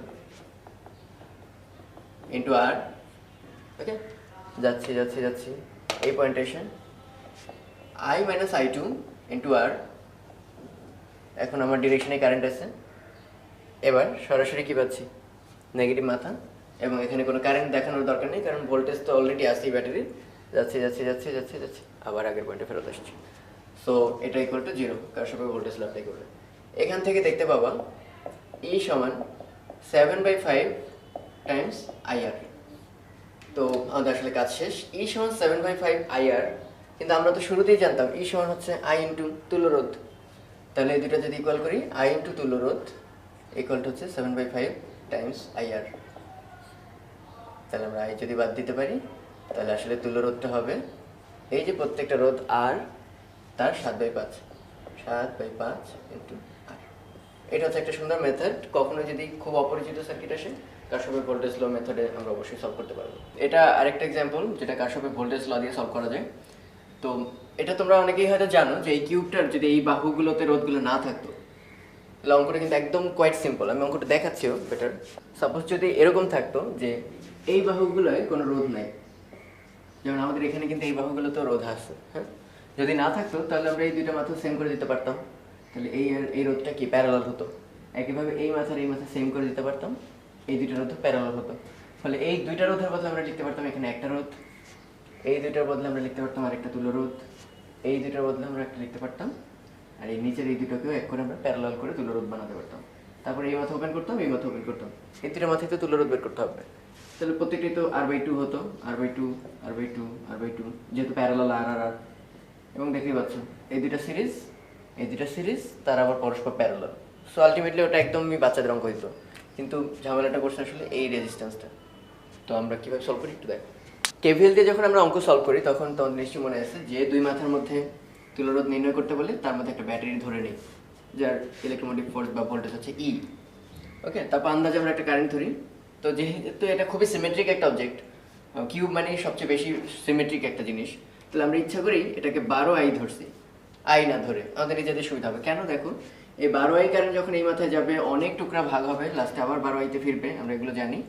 into R, okay, যাচ্ছে যাচ্ছে যাচ্ছে এই পয়েন্টে এসে I মাইনাস I2 ইন্টু আর। এখন আমার ডিরেকশনে কারেন্ট আছে, এবার সরাসরি কি পাচ্ছি? নেগেটিভ মাথা, এবং এখানে কোনো কারেন্ট দেখানোর দরকার নেই, কারণ ভোল্টেজ তো অলরেডি আসছে ব্যাটারি, যাচ্ছে যাচ্ছে যাচ্ছে যাচ্ছে যাচ্ছে আবার আগের পয়েন্টে ফেরত আসছে। সো এটা ইকুয়াল টু 0, কার সবাই ভোল্টেজ অ্যাপ্লাই করবে। এখান থেকে দেখতে পাবা E সমান 7/5 টাইমস IR। তো আমাদের আসলে কাজ শেষ। E সমান 7/5 IR, কিন্তু আমরা তো শুরুতেই জানতাম E সমান হচ্ছে I ইন্টু তুল্যরোধ। তাহলে এই দুটো যদি ইকুয়াল করি, I ইন্টু তুল্যরোধ ইকুয়াল টু হচ্ছে 7/5 টাইমস IR। তাহলে আমরা I যদি বাদ দিতে পারি, তাহলে আসলে তুল্যরোধটা হবে এই যে প্রত্যেকটা রোধ R, তার 7/5 ইন্টু R। এটা হচ্ছে একটা সুন্দর মেথড। কখনো যদি খুব অপরিচিত সার্কিট আসে, কারশফের ভোল্টেজ ল মেথডে আমরা অবশ্যই সলভ করতে পারবো। এটা আরেকটা এক্সাম্পল যেটা কারশফের ভোল্টেজ ল দিয়ে সলভ করা যায়। তো এটা তোমরা অনেকেই হয়তো জানো যে এই কিউবটার যদি এই বাহুগুলোতে রোধগুলো না থাকতো, তাহলে অঙ্কটা কিন্তু একদম কোয়াইট সিম্পল। আমি অঙ্কটা দেখাচ্ছিও বেটার। সাপোজ যদি এরকম থাকতো যে এই বাহুগুলোয় কোনো রোধ নাই, যেমন আমাদের এখানে কিন্তু এই বাহুগুলোতেও রোধ আছে, হ্যাঁ, যদি না থাকতো তাহলে আমরা এই দুইটা মাথা সেম করে দিতে পারতাম, তাহলে এই রোধটা কি প্যারালাল হতো। একইভাবে এই মাথার এই মাথা সেম করে দিতে পারতাম, এই দুইটা রোধ প্যারালাল হতো। ফলে এই দুইটা রোধের বদলে আমরা লিখতে পারতাম এখানে একটা রোধ, এই দুইটার বদলে আমরা লিখতে পারতাম আরেকটা তুল্য রোধ, এই দুইটার বদলে আমরা একটা লিখতে পারতাম, আর এই নিচের এই দুটোকেও এক করে আমরা প্যারালাল করে তুল্য রোধ বানাতে পারতাম। তারপরে এই মাথা ওপেন করতাম, এই মাথা ওপেন করতাম, এই দুটো মাথায় তো তুল্য রোধ বের করতে হবে। তাহলে প্রত্যেকটি তো R/2 হতো, R/2 R/2 R/2, যেহেতু প্যারালাল আর আর আর। এবং দেখতেই পাচ্ছ এই দুটা সিরিজ তার আবার পরস্পর প্যারালাল। সো আলটিমেটলি ওটা একদমই বাচ্চাদের অঙ্ক হইতো, কিন্তু ঝামেলাটা করছে আসলে এই রেজিস্ট্যান্সটা। তো আমরা কীভাবে সলভ করি একটু দেখো। কেভিএল দিয়ে যখন আমরা অঙ্ক সলভ করি তখন তোমাদের নিশ্চয়ই মনে আছে যে দুই মাথার মধ্যে তুল্যরোধ নির্ণয় করতে বলে তার মধ্যে একটা ব্যাটারি ধরে নিই, যার ইলেকট্রোমোটিভ ফোর্স বা ভোল্টেজ হচ্ছে E। ওকে, তারপর আন্দাজে আমরা একটা কারেন্ট ধরি। তো যেহেতু এটা খুবই সিমেট্রিক একটা অবজেক্ট, কিউব মানে সবচেয়ে বেশি সিমেট্রিক একটা জিনিস, তাহলে আমরা ইচ্ছা করি এটাকে 12I ধরছি, I না ধরে আমাদের নিজেদের সুবিধা হবে। কেন দেখো, এই 12I কারেন্ট যখন এই মাথায় যাবে অনেক টুকরা ভাগ হবে, লাস্টে আবার 12I-তে ফিরবে, আমরা এগুলো জানি।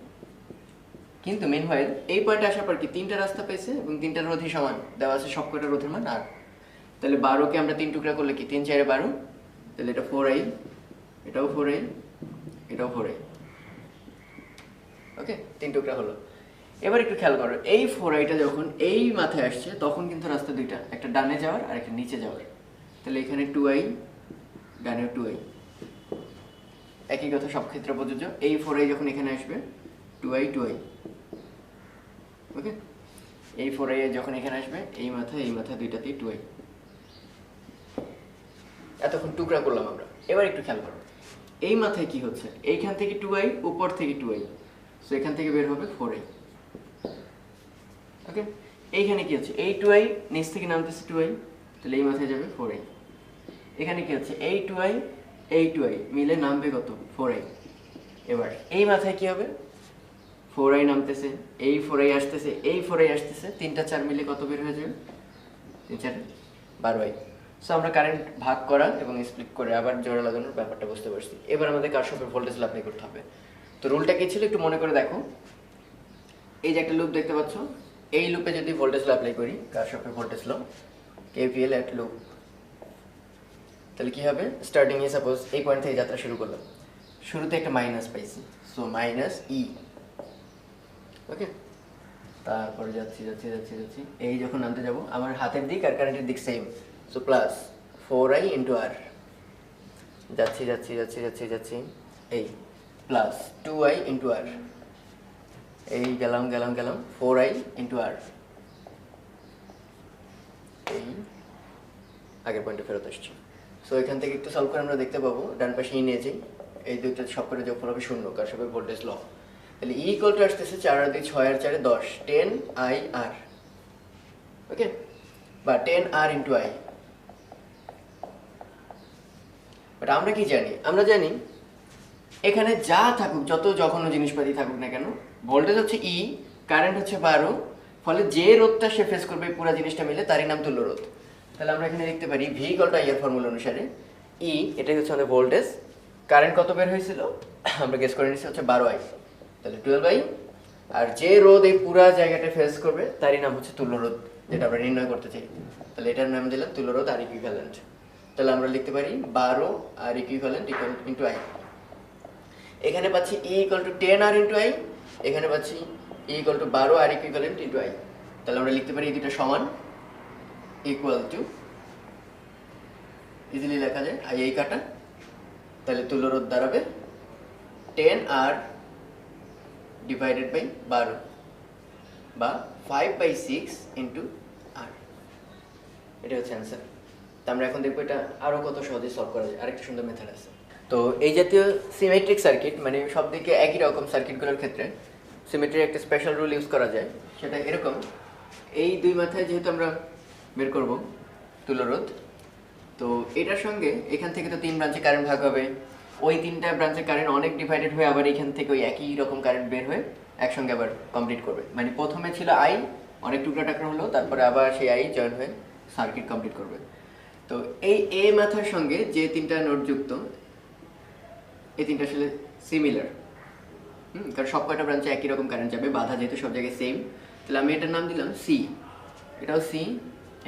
কিন্তু মেনওয়াইল এই পয়েন্টে আসার পর কি তিনটা রাস্তা পেয়েছে এবং তিনটা রোধই সমান দেওয়া আছে, সবকটা রোধের মান আর। তাহলে 12কে আমরা 3 টুকরা করলে কি 3 4 12, তাহলে এটা 4I, এটাও 4I, এটাও 4I। ওকে, 3 টুকরা হলো। এবার একটু খেয়াল করো, এই 4I-টা যখন এই মাথায় আসছে তখন কিন্তু রাস্তা দুইটা, একটা ডানে যাওয়ার আর একটা নিচে যাওয়ার। তাহলে এখানে 2I, ডানেও 2I, একই কথা সব ক্ষেত্রে প্রযোজ্য। এই 4I যখন এখানে আসবে 2I 2I। ওকে, এই 4I যখন এখানে আসবে এই মাথা দুইটাতেই 2I। এতক্ষণ টুকরা করলাম আমরা। এবার একটু খেয়াল করো, এই মাথায় কি হচ্ছে, এইখান থেকে 2I, উপর থেকে 2I, সো এখান থেকে বের হবে 4I। ওকে, এইখানে কি হচ্ছে, এই 2I নিচ থেকে নামতেছে 2I, তাহলে এই মাথায় যাবে 4I। এখানে কি হচ্ছে, এই 2I এই 2I মিলে নামবে কত, 4I। এবার এই মাথায় কি হবে, 4I নামতেছে, এই 4I আসতেছে, এই 4I আসতেছে, 3টা 4 মিলে কত বের হয়ে যাবে, 3 4 12I। সো আমরা কারেন্ট ভাগ করা এবং স্প্লিট করে আবার জোড়া লাগানোর ব্যাপারটা বুঝতে পারছি। এবার আমাদের কারশফের ভোল্টেজ ল অ্যাপ্লাই করতে হবে। তো রুলটা কি ছিল একটু মনে করে দেখো। এই যে একটা লুপ দেখতে পাচ্ছ, এই লুপে যদি ভোল্টেজ ল অ্যাপ্লাই করি, কারশফের ভোল্টেজ ল, কেভিএল এট লুপ, তাহলে কি হবে? স্টার্টিং এ সাপোজ এই পয়েন্ট থেকে যাত্রা শুরু করলাম, শুরুতে একটা মাইনাস পাইছি, সো মাইনাস ই। ওকে, তারপরে যাচ্ছি যাচ্ছি যাচ্ছি যাচ্ছি, এই যখন নামতে যাব আমার হাতের দিক আর কারেন্টের দিক same, so plus 4i into R, যাচ্ছি যাচ্ছি যাচ্ছি যাচ্ছি যাচ্ছি, এই প্লাস 2i ইন্টু আর, এই গেলাম গেলাম গেলাম 4i ইন্টু আর, এই আগের পয়েন্টে ফেরত আসছি। সো এখান থেকে একটু সলভ করে আমরা দেখতে পাবো ডান পাশে ই নিয়েছি, এই দুইটা সব করে যোগফল হবে 0, কারশফের ভোল্টেজ ল। তাহলে ই ইকুয়াল টু আসতেছে 4 আর 2 6 আর 4 10, 10i আর, ওকে, বা 10r ইন্টু আই। বাট আমরা কি জানি? আমরা জানি এখানে যা থাকুক, যত যখন জিনিসপাতি থাকুক না কেন, ভোল্টেজ হচ্ছে ই, কারেন্ট হচ্ছে 12, ফলে যে রোধটা সে ফেস করবে পুরো জিনিসটা মিলে তারই নাম তুল্য রোধ। তাহলে আমরা এখানে লিখতে পারি ভি ইকুয়াল টু আই এর ফর্মুলা অনুসারে ই, এটাই হচ্ছে আমাদের ভোল্টেজ, কারেন্ট কত বের হয়েছিল আমরা গেস করে নিচ্ছি হচ্ছে 12i, তাহলে 12i, আর যে রোধ এই পুরো জায়গাটা ফেস করবে তারই নাম হচ্ছে তুল্য রোধ, যেটা আমরা নির্ণয় করতে চাই। তাহলে এটার নাম দিলাম তুল্য রোধ আর ইকুইভ্যালেন্ট। তাহলে আমরা লিখতে পারি 12 আর ইকুইভ্যালেন্ট ইন্টু আই। এখানে পাচ্ছি E equal to 10r into I, এখানে পাচ্ছি E equal to 12 r equivalent into I. তাহলে আমরা লিখতে পারি এই দুটো সমান, ইকুয়াল টু, ইজিলি লেখা যায় আই এই কাটা, তাহলে তুল্য রোধ দাঁড়াবে 10r ডিভাইডেড বাই 12 বা 5/6 ইন্টু আর। এটা হচ্ছে অ্যান্সার। তো আমরা এখন দেখবো এটা আরও কত সহজে সলভ করা যায়, আরেকটা সুন্দর মেথড আছে। তো এই জাতীয় সিমেট্রিক সার্কিট, মানে সব দিকে একই রকম সার্কিটগুলোর ক্ষেত্রে সিমেট্রির একটা স্পেশাল রুল ইউজ করা যায়। সেটা এরকম, এই দুই মাথায় যেহেতু আমরা বের করব তুল্য রোধ, তো এটার সঙ্গে এখান থেকে তো 3 ব্রাঞ্চে কারেন্ট ভাগ হবে, ওই 3টা ব্রাঞ্চে কারেন্ট অনেক ডিভাইডেড হয়ে আবার এখান থেকে ওই একই রকম কারেন্ট বের হয়ে একসঙ্গে আবার কমপ্লিট করবে। মানে প্রথমে ছিল আই, অনেক টুকরা টাকরা হলো, তারপরে আবার সেই আই জয়েন হয়ে সার্কিট কমপ্লিট করবে। তো এই এ মাথার সঙ্গে যে 3টা নোড যুক্ত, এই 3টা আসলে সিমিলার, কারণ সব কয়টা ব্রাঞ্চে একই রকম কারেন্ট যাবে, বাধা যেহেতু সব জায়গায় সেম। তাহলে আমি এটার নাম দিলাম সি, এটাও সি,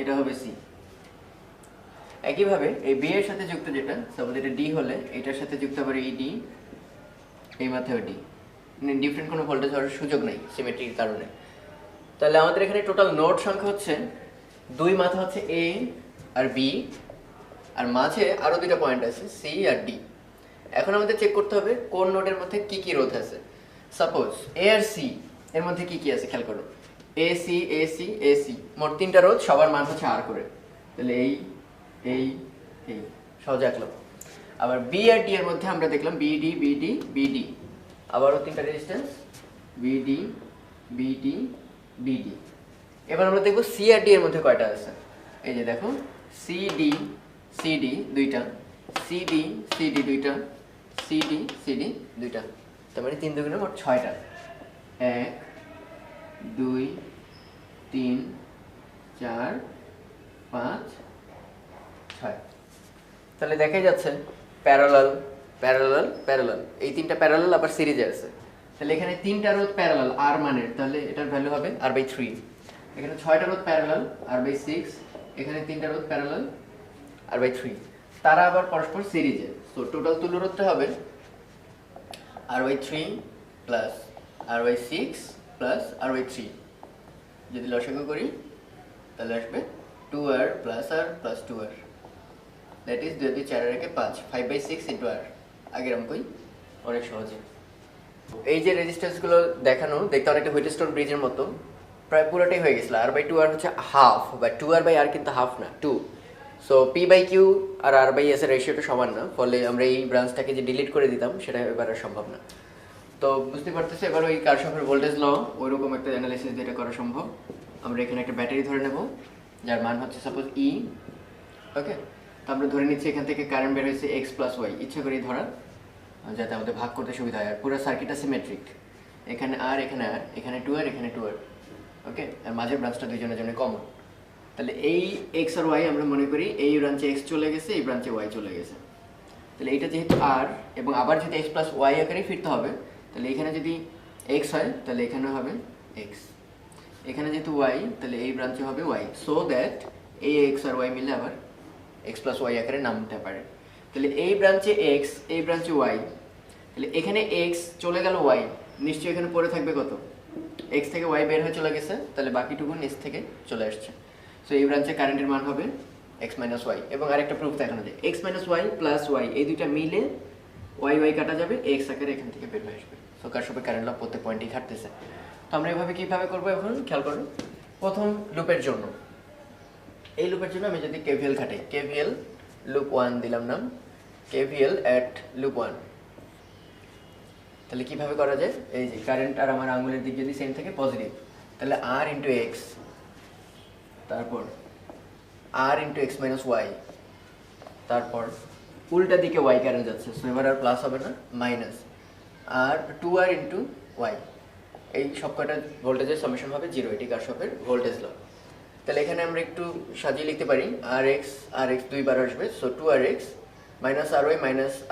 এটা হবে সি। একইভাবে এই বি এর সাথে যুক্ত যেটা, সাপোজ এটা ডি হলে এটার সাথে যুক্ত আবার এই ডি, এই মাথায় ডি, ডিফারেন্ট কোনো ভোল্টেজ হওয়ার সুযোগ নেই সিমেট্রির কারণে। তাহলে আমাদের এখানে টোটাল নোড সংখ্যা হচ্ছে 2 মাথা হচ্ছে এ আর বি, আর মাঝে আরও 2টা পয়েন্ট আছে সি আর ডি। এখন আমাদের চেক করতে হবে কোন নোডের মধ্যে কি কি রোধ আছে। সাপোজ এ আর সি এর মধ্যে কি কি আছে খেয়াল করো, এসি এসি এসি, মোট 3টা রোধ, সবার মান হচ্ছে আর করে। তাহলে এই এই এই সহজে আঁকলাম। আবার বি আর ডি এর মধ্যে আমরা দেখলাম বিডি বিডি বিডি, আবারও 3টা রেজিস্ট্যান্স বিডি বিডি বিডি। এবার আমরা দেখব সি আর ডি এর মধ্যে কয়টা আছে। এই যে দেখো সিডি সিডি 2টা, সিডি সিডি 2টা, সিডি সিডি 2টা, তার মানে 3 2 মোট 6টা, 1 2 3 4 5 6। তাহলে দেখাই যাচ্ছে প্যারালাল প্যারালাল প্যারালাল, এই 3টা প্যারালাল আবার সিরিজে আছে। তাহলে এখানে 3টা রোধ প্যারালাল আর মানের, তাহলে এটার ভ্যালু হবে r/3। এখানে 6টা রোধ প্যারালাল r/6, এখানে 3টা রোধ প্যারালাল r/3, তারা আবার পরস্পর সিরিজে। সো টোটাল তুল্য রোধটা হবে r/3 plus r/6 plus r/3। যদি লসাগু করি তাহলে আসবে 2r plus r plus 2r, that is 2 4 R 5, 5/6 into R. আগের অঙ্কই অনেক সহজে। এই যে রেজিস্ট্যান্সগুলো দেখানো দেখতে অনেকটা হুইটস্টোন ব্রিজের মতো, প্রায় পুরোটাই হয়ে গেছিলো। r/2r হচ্ছে হাফ, বা 2r/r কিন্তু হাফ না, 2। সো p/q আর r/s এর রেশিওটা সমান না, ফলে আমরা এই ব্রাঞ্চটাকে যে ডিলিট করে দিতাম সেটা এবার আর সম্ভব না। তো বুঝতে পারতেছে এবার ওই কারশফের ভোল্টেজ ল ওইরকম একটা অ্যানালাইসিস যেটা করা সম্ভব। আমরা এখানে একটা ব্যাটারি ধরে নেব যার মান হচ্ছে সাপোজ ই, ওকে। তো আমরা ধরে নিচ্ছি এখান থেকে কারেন্ট বের হয়েছে x + y, ইচ্ছা করেই ধরা যাতে আমাদের ভাগ করতে সুবিধা হয়। আর পুরো সার্কিটটা সিমেট্রিক, এখানে আর এখানে আর, এখানে 2r এখানে 2r, ওকে। আর মাঝের ব্রাঞ্চটা দুইজনের জন্য কমন। তাহলে এই x আর y আমরা মনে করি এই ব্রাঞ্চে x চলে গেছে, এই ব্রাঞ্চে y চলে গেছে। তাহলে এইটা যেহেতু r এবং আবার যদি x + y আকারে ফিরতে হবে, তাহলে এখানে যদি x হয় তাহলে এখানে হবে এক্স। এখানে যেহেতু ওয়াই, তাহলে এই ব্রাঞ্চে হবে ওয়াই, সো দ্যাট এই এক্স আর ওয়াই মিলে আবার এক্স প্লাস ওয়াই আকারে নামতে পারে। তাহলে এই ব্রাঞ্চে এক্স, এই ব্রাঞ্চে ওয়াই, তাহলে এখানে এক্স চলে গেল ওয়াই, নিশ্চয়ই এখানে পড়ে থাকবে কত, এক্স থেকে ওয়াই বের হয়ে চলে গেছে, তাহলে বাকিটুকু নিচ থেকে চলে আসছে। সো এই ব্রাঞ্চে কারেন্টের মান হবে এক্স মাইনাস ওয়াই। এবং আরেকটা প্রুফ দেখানো যায়, x minus y plus y এই দুইটা মিলে ওয়াই ওয়াই কাটা যাবে, এক্স আকারে এখান থেকে বের হয়ে আসবে। সো কারশফের কারেন্ট ল প্রত্যেক পয়েন্টেই খাটতেছে। তো আমরা এভাবে কীভাবে করবো এখন খেয়াল করুন। প্রথম লুপের জন্য, এই লুপের জন্য আমি যদি কেভিএল খাটাই, কেভিএল লুপ 1 দিলাম নাম, কেভিএল অ্যাট লুপ 1, তাহলে কীভাবে করা যায়, এই যে কারেন্ট আর আমার আঙুলের দিক যদি সেম থাকে পজিটিভ, তাহলে আর ইন্টু এক্স, তারপর আর ইন্টু এক্স মাইনাস ওয়াই, তারপর উল্টা দিকে ওয়াই কারেন্ট যাচ্ছে, সো এবার আর প্লাস হবে না, মাইনাস আর 2r ইন্টু ওয়াই, এই সব কটা ভোল্টেজের সামেশন হবে 0, এটি কারশফের ভোল্টেজ ল। তাহলে এখানে আমরা একটু সাজিয়ে লিখতে পারি, আর এক্স দুইবার আসবে, so 2rx minus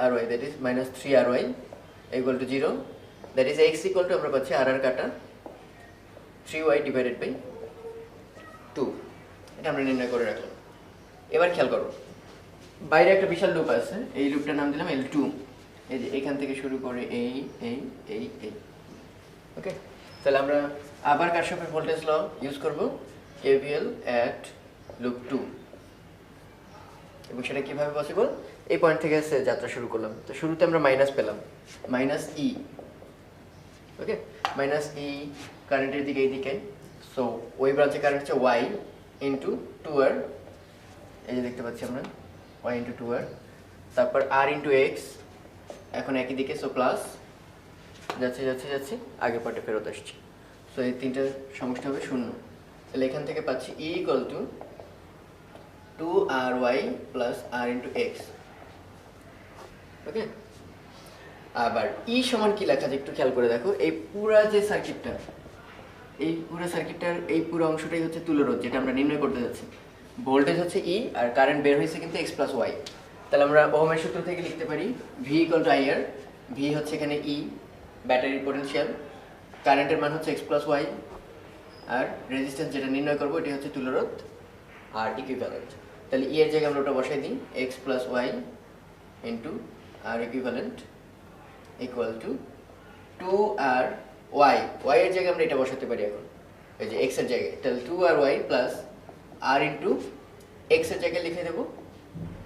r y that is minus 3ry equal to 0, that is x equal to আমরা পাচ্ছি আর কাটা 3y ডিভাইডেড বাই 2, এটা আমরা নির্ণয় করে রাখলাম। এবার খেয়াল করো, বাইরে একটা বিশাল লুপ আছে, এই লুপটার নাম দিলাম L2, এই যে এখান থেকে শুরু করে এই এই এই এই, ওকে। তাহলে আমরা আবার কারশফের ভোল্টেজ ল ইউজ করব, কেভিএল অ্যাট লুপ 2, এবং সেটা কীভাবে পসিবল, এই পয়েন্ট থেকে যাত্রা শুরু করলাম। তো শুরুতে আমরা মাইনাস পেলাম, মাইনাস ই, ওকে, মাইনাস ই কারেন্টের দিকে এইদিকে, সো ওই ব্রাঞ্চে কারেন্ট হচ্ছে ওয়াই ইন্টু 2r, এই যে দেখতে পাচ্ছি আমরা ওয়াই ইন্টু 2r, তারপর আর ইন্টু এক্স, এখন একই দিকে, সো প্লাস যাচ্ছে যাচ্ছে যাচ্ছে আগের পার্টে ফেরত আসছে, সো এই তিনটা সমষ্টি হবে 0। তাহলে এখান থেকে পাচ্ছি E equal to 2ry plus R into X, okay. আবার ই সমান কি লেখা যায় একটু খেয়াল করে দেখো, এই পুরা যে সার্কিটটা, এই পুরো সার্কিটটার এই পুরো অংশটাই হচ্ছে তুল্যরোধ, যেটা আমরা নির্ণয় করতে যাচ্ছি। ভোল্টেজ হচ্ছে ই আর কারেন্ট বের হয়েছে কিন্তু এক্স প্লাস ওয়াই। তাহলে আমরা ওহমের সূত্র থেকে লিখতে পারি V equal to IR, V হচ্ছে এখানে ই ব্যাটারির পোটেনশিয়াল, কারেন্টের মান হচ্ছে এক্স প্লাস ওয়াই, আর রেজিস্ট্যান্স যেটা নির্ণয় করবো এটি হচ্ছে তুল্যরোধ আর ইকুইভ্যালেন্ট। তাহলে ই এর জায়গায় আমরা ওটা বসাই দিই, x plus y into r equivalent equal to 2r y, y এর জায়গায় আমরা এটা বসাতে পারি এখন, এই যে এক্স এর জায়গায়, তাহলে 2ry plus R into x এর জায়গায় লিখে দেবো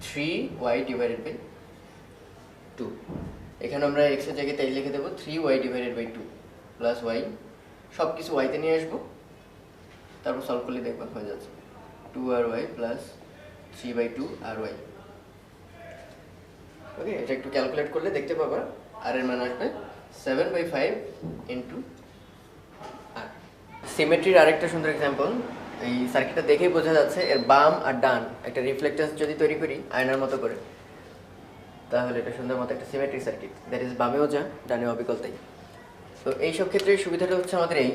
3y ডিভাইডেড বাই 2, এখানে আমরা এক্স এর জায়গায় তাই লিখে দেবো 3y divided by 2 plus Y, সব কিছু ওয়াইতে নিয়ে আসবো, তারপর সলভ করলে দেখবো হয়ে যাচ্ছে 2ry প্লাস 3/2ry, ওকে। এটা একটু ক্যালকুলেট করলে দেখতে পাবা আর এর মান আসবে 7/5 ইন্টু আর। সিমেট্রির আরেকটা সুন্দর এক্সাম্পল, এই সার্কিটটা দেখেই বোঝা যাচ্ছে এর বাম আর ডান একটা রিফ্লেক্টার্স যদি তৈরি করি আয়নার মতো করে, তাহলে এটা সুন্দর মতো একটা সিমেট্রিক সার্কিট, দ্যাট ইজ বামেও যা ডানেও অবিকল তাই। তো এইসব ক্ষেত্রে সুবিধাটা হচ্ছে আমাদের এই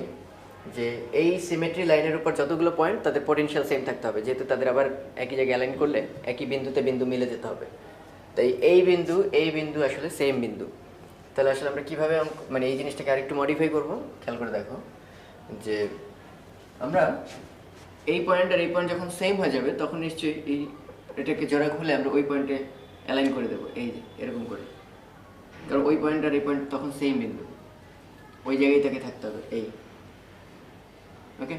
যে এই সিমেট্রি লাইনের উপর যতগুলো পয়েন্ট তাদের পোটেনশিয়াল সেম থাকতে হবে, যেহেতু তাদের আবার একই জায়গায় অ্যালাইন করলে একই বিন্দুতে বিন্দু মিলে যেতে হবে, তাই এই বিন্দু আসলে সেম বিন্দু। তাহলে আসলে আমরা কীভাবে মানে এই জিনিসটাকে আরেকটু মডিফাই করবো, খেয়াল করে দেখো যে আমরা এই পয়েন্ট আর এই পয়েন্ট যখন সেম হয়ে যাবে তখন নিশ্চয়ই এই এটাকে জোড়া খুলে আমরা ওই পয়েন্টে অ্যালাইন করে দেবো, এই যে এরকম করে, কারণ ওই পয়েন্ট আর এই পয়েন্ট তখন সেম বিন্দু, ওই জায়গায় তাকে থাকতে হবে এই, ওকে।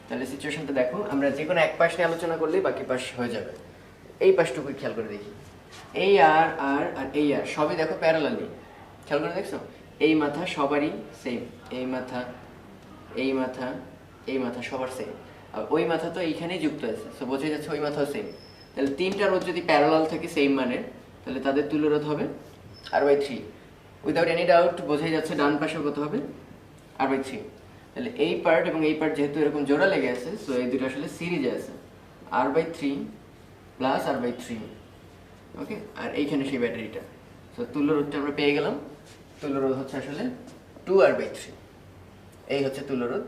তাহলে সিচুয়েশনটা দেখো, আমরা যে কোনো এক পাশ নিয়ে আলোচনা করলেই বাকি পাশ হয়ে যাবে। এই পাশটুকুই খেয়াল করে দেখি, এই আর আর আর এই আর সবই দেখো প্যারালালি, খেয়াল করে দেখছো, এই মাথা সবারই সেম, এই মাথা এই মাথা এই মাথা সবার সেম, আর ওই মাথা তো এইখানেই যুক্ত আছে, সো বোঝা যাচ্ছে ওই মাথাও সেম। তাহলে তিনটা রোধ যদি প্যারালাল থাকে সেম মানের, তাহলে তাদের তুল্যরোধ হবে r/3, উইদাউট এনি ডাউট বোঝাই যাচ্ছে ডান পাশেও কত হবে r/3। তাহলে এই পার্ট এবং এই পার্ট যেহেতু এরকম জোড়া লেগে আছে, সো এই দুটো আসলে সিরিজে আছে, r/3 প্লাস r/3, ওকে। আর এইখানে সেই ব্যাটারিটা, সো তুল্যরোধটা আমরা পেয়ে গেলাম, তুল্যরোধ হচ্ছে আসলে 2r/3, এই হচ্ছে তুল্যরোধ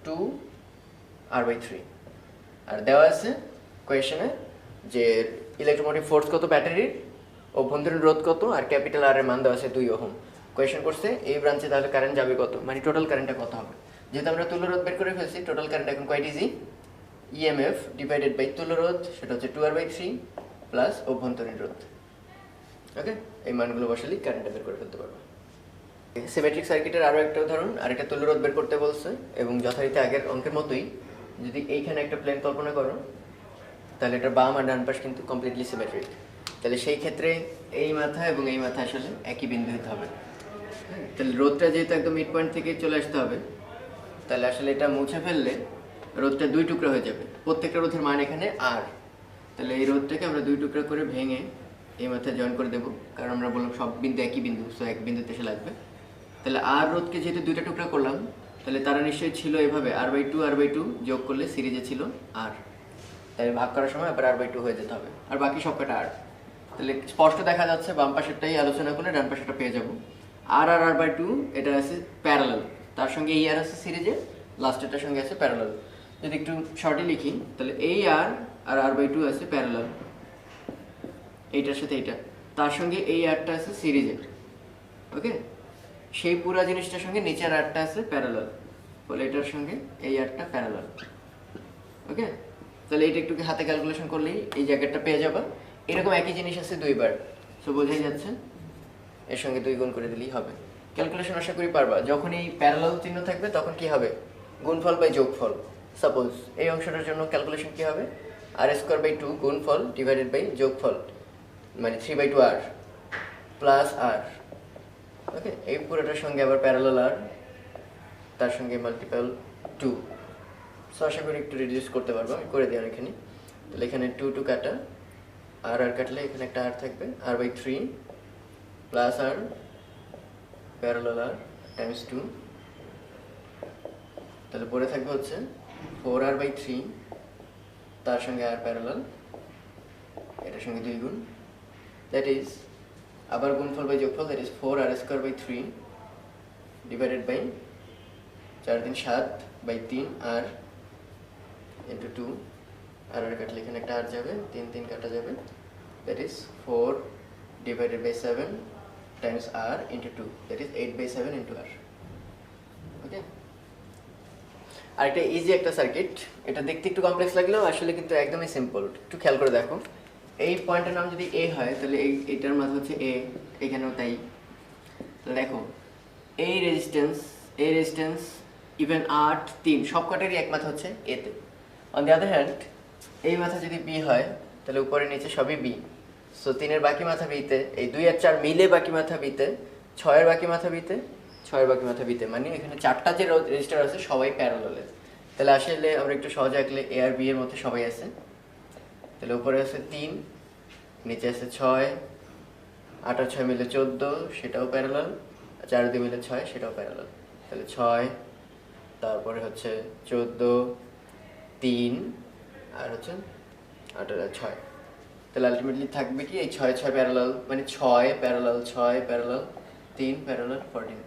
2r/3। আর দেওয়া আছে কোয়েশনে যে ইলেকট্রোমোটিভ ফোর্স কত ব্যাটারির, অভ্যন্তরীণ রোধ কত, আর ক্যাপিটাল আর এর মান দেওয়া আছে 2 ওহম। কোয়েশ্চেন করছে এই ব্রাঞ্চে তাহলে কারেন্ট যাবে কত, মানে টোটাল কারেন্টটা কত হবে। যেহেতু আমরা তুল্য রোধ বের করে ফেলছি, টোটাল কারেন্ট এখন quite easy, EMF divided by তুল্য রোধ, সেটা হচ্ছে 2R/3 প্লাস অভ্যন্তরীণ রোধ। ওকে, এই মানগুলো বসালেই কারেন্টটা বের করে ফেলতে পারবো। সিমেট্রিক সার্কিটের আরও একটা উদাহরণ, আরেকটা তুল্য রোধ বের করতে বলছে, এবং যথারীতি আগের অঙ্কের মতোই যদি এইখানে একটা প্লেন কল্পনা করো, তাহলে এটা বাম আর ডান পাশ কিন্তু কমপ্লিটলি সিমেট্রিক। তাহলে সেই ক্ষেত্রে এই মাথা এবং এই মাথা আসলে একই বিন্দু হতে হবে। তাহলে রোধটা যেহেতু একদম মিড পয়েন্ট থেকে চলে আসতে হবে, তাহলে আসলে এটা মুছে ফেললে রোধটা দুই টুকরা হয়ে যাবে। প্রত্যেকটা রোধের মান এখানে আর, তাহলে এই রোধটাকে আমরা দুই টুকরা করে ভেঙে এই মাথায় জয়েন করে দেবো, কারণ আমরা বললাম সব বিন্দু একই বিন্দু, সো এক বিন্দুতে এসে লাগবে। তাহলে আর রোধকে যেহেতু দুইটা টুকরা করলাম, তাহলে তারা নিশ্চয়ই ছিল এভাবে R/2 যোগ করলে সিরিজে ছিল আর, তাই ভাগ করার সময় আবার R/2 হয়ে যেতে হবে, আর বাকি সব কটা আর। তাহলে স্পষ্ট দেখা যাচ্ছে বাম পাশেরটাই আলোচনা করলে ডান পাশেরটা পেয়ে যাবো। আর আর R/2 এটা আছে প্যারালাল, তার সঙ্গে এই আর আছে সিরিজে, লাস্টেরটার সঙ্গে আছে প্যারালাল। যদি একটু শর্টে লিখি, তাহলে এই আর আর R/2 আছে প্যারালাল, এইটার সাথে এইটা, তার সঙ্গে এই আরটা আছে সিরিজে। ওকে, সেই পুরো জিনিসটার সঙ্গে নিচের আরটা আছে প্যারালাল, বলে এটার সঙ্গে এই আরটা প্যারালাল। ওকে, তাহলে এটা একটু হাতে ক্যালকুলেশন করলেই এই জায়গাটা পেয়ে যাবা। এরকম একই জিনিস আছে দুইবার, সো বোঝাই যাচ্ছে এর সঙ্গে 2 গুণ করে দিলেই হবে। ক্যালকুলেশন আশা করি পারবা। যখন এই প্যারালাল চিহ্ন থাকবে তখন কি হবে, গুণফল বাই যোগফল। সাপোজ এই অংশটার জন্য ক্যালকুলেশন কি হবে, R²/2 গুণফল ডিভাইডেড বাই যোগফল, মানে 3/2R প্লাস আর। ওকে, এই পুরোটার সঙ্গে আবার প্যারালাল আর, তার সঙ্গে মাল্টিপল 2। সো আশা করি একটু রিডিউস করতে পারবো, আমি করে দিই এখানে। তাহলে এখানে 2 কাটা, আর কাটলে এখানে একটা আর থাকবে, R/3 plus are parallel R Times 2। তাহলে পরে থাকবে হচ্ছে 4R/3, তার সঙ্গে আর প্যারালাল, এটার সঙ্গে 2 গুণ, দ্যাট ইজ আবার গুণফল বাই যোগফল, that is 4R²/3 divided by 4 3 7/3 R into 2। R কাটলে এখানে একটা আর যাবে, 3 3 কাটা যাবে, that is 4 divided by 7 times R into 2, that is 8/7 into R. Okay, আর এটা ইজি একটা সার্কিট, এটা দেখতে একটু কমপ্লেক্স লাগলেও আসলে কিন্তু একদমই সিম্পল। একটু খেয়াল করে দেখো, এই পয়েন্টের নাম যদি এ হয়, তাহলে এইটার মাথা হচ্ছে এ, এখানেও তাই। তাহলে দেখো এই রেজিস্ট্যান্স ইভেন 8 3 সব কটারই এক মাথা হচ্ছে এতে। অন দি আদার হ্যান্ড এই মাথা যদি বি হয়, তাহলে উপরে নিচে সবই বি, সো 3-এর বাকি মাথা বিতে, এই 2 আর 4 মিলে বাকি মাথা বিতে, 6-এর বাকি মাথা বিতে, 6-এর বাকি মাথা বিতে, মানে এখানে 4টা যে রেজিস্টার আছে সবাই প্যারালালে। তাহলে আসলে আমরা একটু সহজে আঁকলে এ আর বি এর মধ্যে সবাই আছে। তাহলে উপরে আছে 3, নিচে আছে 6, 8 আর 6 মিলে 14, সেটাও প্যারালাল, 4 আর 2 মিলে 6, সেটাও প্যারালাল। তাহলে 6, তারপরে হচ্ছে 14, 3 আর হচ্ছে 8 আর 6। তাহলে আলটিমেটলি থাকবে কি, এই 6 6 প্যারালাল, মানে 6 প্যারালাল 6 প্যারালাল 3 প্যারালাল 14।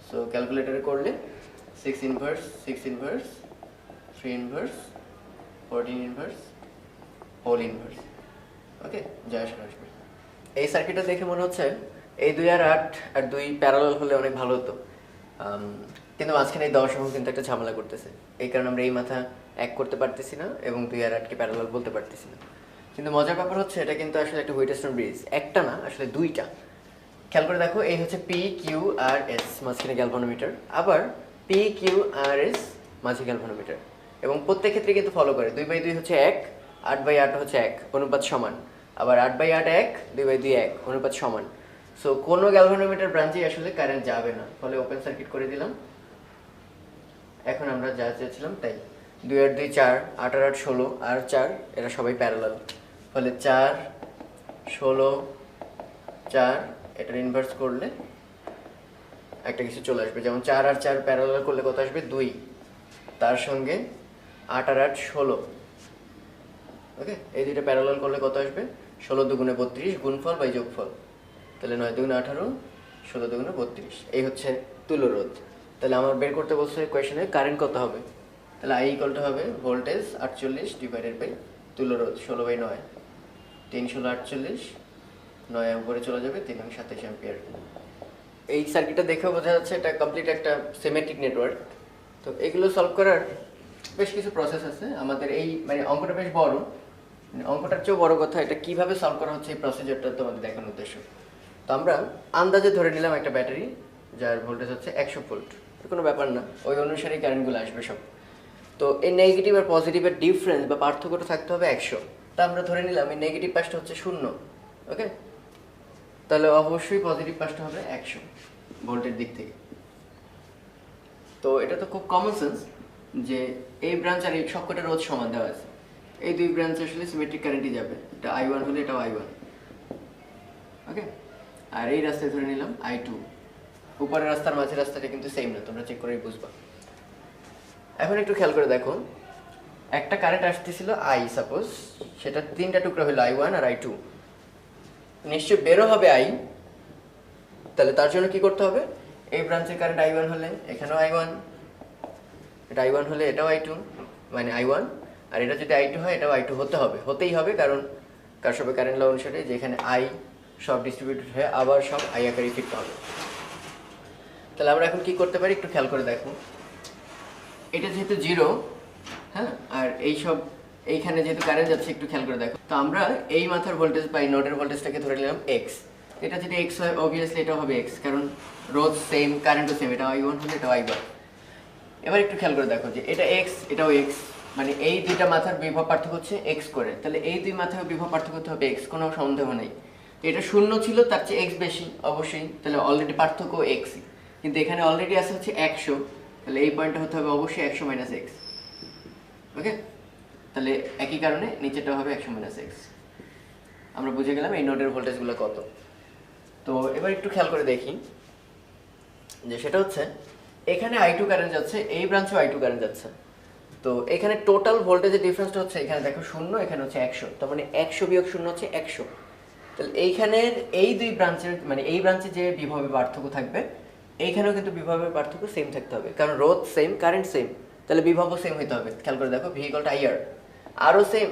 সো ক্যালকুলেটরে করলে 6 inverse 6 inverse 3 inverse 14 inverse whole inverse. Okay, জয় আসবে। এই সার্কিটটা দেখে মনে হচ্ছে এই 2 আর 8 আর 2 প্যারালাল হলে অনেক ভালো হতো, কিন্তু মাঝখানে এই 10 কিন্তু একটা ঝামেলা করতেছে। এই কারণে আমরা এই মাথা এক করতে পারতেছি না এবং 2 আর 8কে প্যারালাল বলতে পারতেছি না। কিন্তু মজার ব্যাপার হচ্ছে এটা কিন্তু আসলে একটা হুইটস্টোন ব্রিজ, একটা না আসলে 2টা। খেয়াল করে দেখো, এই হচ্ছে PQRS মাঝখানে গ্যালভানোমিটার, আবার PQRS মাঝে গ্যালভানোমিটার, এবং প্রত্যেক ক্ষেত্রে কিন্তু ফলো করে 2/2 হচ্ছে 1, 8/8 হচ্ছে 1, অনুপাত সমান, আবার 8/8 1, 2/2 1, অনুপাত সমান। সো কোনো গ্যালভানোমিটার ব্রাঞ্চে আসলে কারেন্ট যাবে না, ফলে ওপেন সার্কিট করে দিলাম। এখন আমরা যা চেয়েছিলাম তাই, 2 আর 2 4, 8 আর 8 16, আর 4 এরা সবাই প্যারালাল, ফলে 4 16 4, এটার ইনভার্স করলে একটা কিছু চলে আসবে, যেমন 4 আর 4 প্যারালাল করলে কত আসবে 2, তার সঙ্গে 8 আর 8 16। ওকে, এই দুইটা প্যারালাল করলে কত আসবে, 16 2 গুণে 32 গুণফল বাই যোগফল, তাহলে 9 2 গুণে 18, 16 2 গুণে 32। এই হচ্ছে তুল্য রোধ। তাহলে আমার বের করতে বলছে কোয়েশনে কারেন্ট কত হবে, তাহলে I ইকুয়াল টু হবে ভোল্টেজ 48 ডিভাইডেড বাই তুল্য রোধ 16/9, 3 16 48, 9 উপরে চলে যাবে, 3 27 অ্যাম্পিয়ার। এই সার্কিটটা দেখেও বোঝা যাচ্ছে এটা কমপ্লিট একটা সিমেট্রিক নেটওয়ার্ক। তো এগুলো সলভ করার বেশ কিছু প্রসেস আছে আমাদের। এই মানে অঙ্কটা বেশ বড়, মানে অঙ্কটার চেয়েও বড় কথা এটা কিভাবে সলভ করা হচ্ছে এই প্রসিজারটা তোমাদের দেখানোর উদ্দেশ্য। তো আমরা আন্দাজে ধরে নিলাম একটা ব্যাটারি যার ভোল্টেজ হচ্ছে 100 ভোল্ট। কোনো ব্যাপার না, ওই অনুসারে কারেন্টগুলো আসবে সব। তো এই নেগেটিভ আর পজিটিভের ডিফারেন্স বা পার্থক্যটা থাকতে হবে 100। তা আমরা ধরে নিলাম এই নেগেটিভ পাশটা হচ্ছে 0, ওকে? তাহলে অবশ্যই পজিটিভ পাশটা হবে 100 ভোল্টের দিক থেকে। তো এটা তো খুব কমন সেন্স যে এই ব্রাঞ্চ আর এই সবকটা রোধ সমান দেওয়া আছে, এই দুই ব্রাঞ্চে আসলে সিমেট্রিক কারেন্টই যাবে। এটা I1 হলে এটাও I1, ওকে? আর এই রাস্তায় ধরে নিলাম I2। উপরের রাস্তার মাঝের রাস্তাটা কিন্তু সেম না, তোমরা চেক করেই বুঝবা। এখন একটু খেয়াল করে দেখো, একটা কারেন্ট আসতেছিল I সাপোজ, সেটা তিনটা টুকরা হলো I1 আর I2। নিশ্চয় বেরো হবে I, তাহলে তার জন্য কি করতে হবে? এই ব্রাঞ্চের কারেন্ট I1 হলে এখানেও I1, এটা I1 হলে এটাও I2, মানে I1। আর এটা যদি I2 হয় এটাও I2 হতেই হবে, কারণ কারশফের কারেন্ট ল অনুসারে যেখানে I সব ডিস্ট্রিবিউটেড হয়ে আবার সব I আকারে ফিরতে হবে। তাহলে আমরা এখন কি করতে পারি একটু খেয়াল করে দেখো। এটা যেহেতু 0, হ্যাঁ, আর এইখানে যেহেতু কারেন্ট যাচ্ছে একটু খেয়াল করে দেখো। তো আমরা এই মাথার ভোল্টেজ বা এই নোডের ভোল্টেজটাকে ধরে নিলাম x। এটা যদি x হয় অবভিয়াসলি এটাও হবে x, কারণ রোধ সেম, কারেন্টও সেম। এটা I1 হলে এটাও I1। এবার একটু খেয়াল করে দেখো যে এটা x এটাও x, মানে এই দুইটা মাথার বিভব পার্থক্য হচ্ছে x করে, তাহলে এই দুই মাথার বিভব পার্থক্য হতে হবে x, কোনো সন্দেহ নেই। এটা 0 ছিল, তার চেয়ে x বেশি অবশ্যই, তাহলে অলরেডি পার্থক্য x। কিন্তু এখানে অলরেডি আছে হচ্ছে 100, তাহলে এই পয়েন্টটা হতে হবে অবশ্যই 100 - x, ওকে? তাহলে একই কারণে নিচেটা হবে 100 - x। আমরা বুঝে গেলাম এই নোডের ভোল্টেজগুলো কত। তো এবার একটু খেয়াল করে দেখি যে সেটা হচ্ছে এখানে I2 কারেন্ট যাচ্ছে, এই ব্রাঞ্চেও I2 কারেন্ট যাচ্ছে। তো এখানে টোটাল ভোল্টেজের ডিফারেন্সটা হচ্ছে, এখানে দেখো 0, এখানে হচ্ছে 100, তার মানে 100 বিয়োগ 0 হচ্ছে 100। তাহলে এইখানের এই দুই ব্রাঞ্চের, মানে এই ব্রাঞ্চে যে বিভবের পার্থক্য থাকবে এইখানেও কিন্তু বিভবের পার্থক্য সেম থাকতে হবে, কারণ রোধ সেম, কারেন্ট সেম, তাহলে বিভবও সেম হইতে হবে। খেয়াল করে দেখো, V = IR, আরও সেম,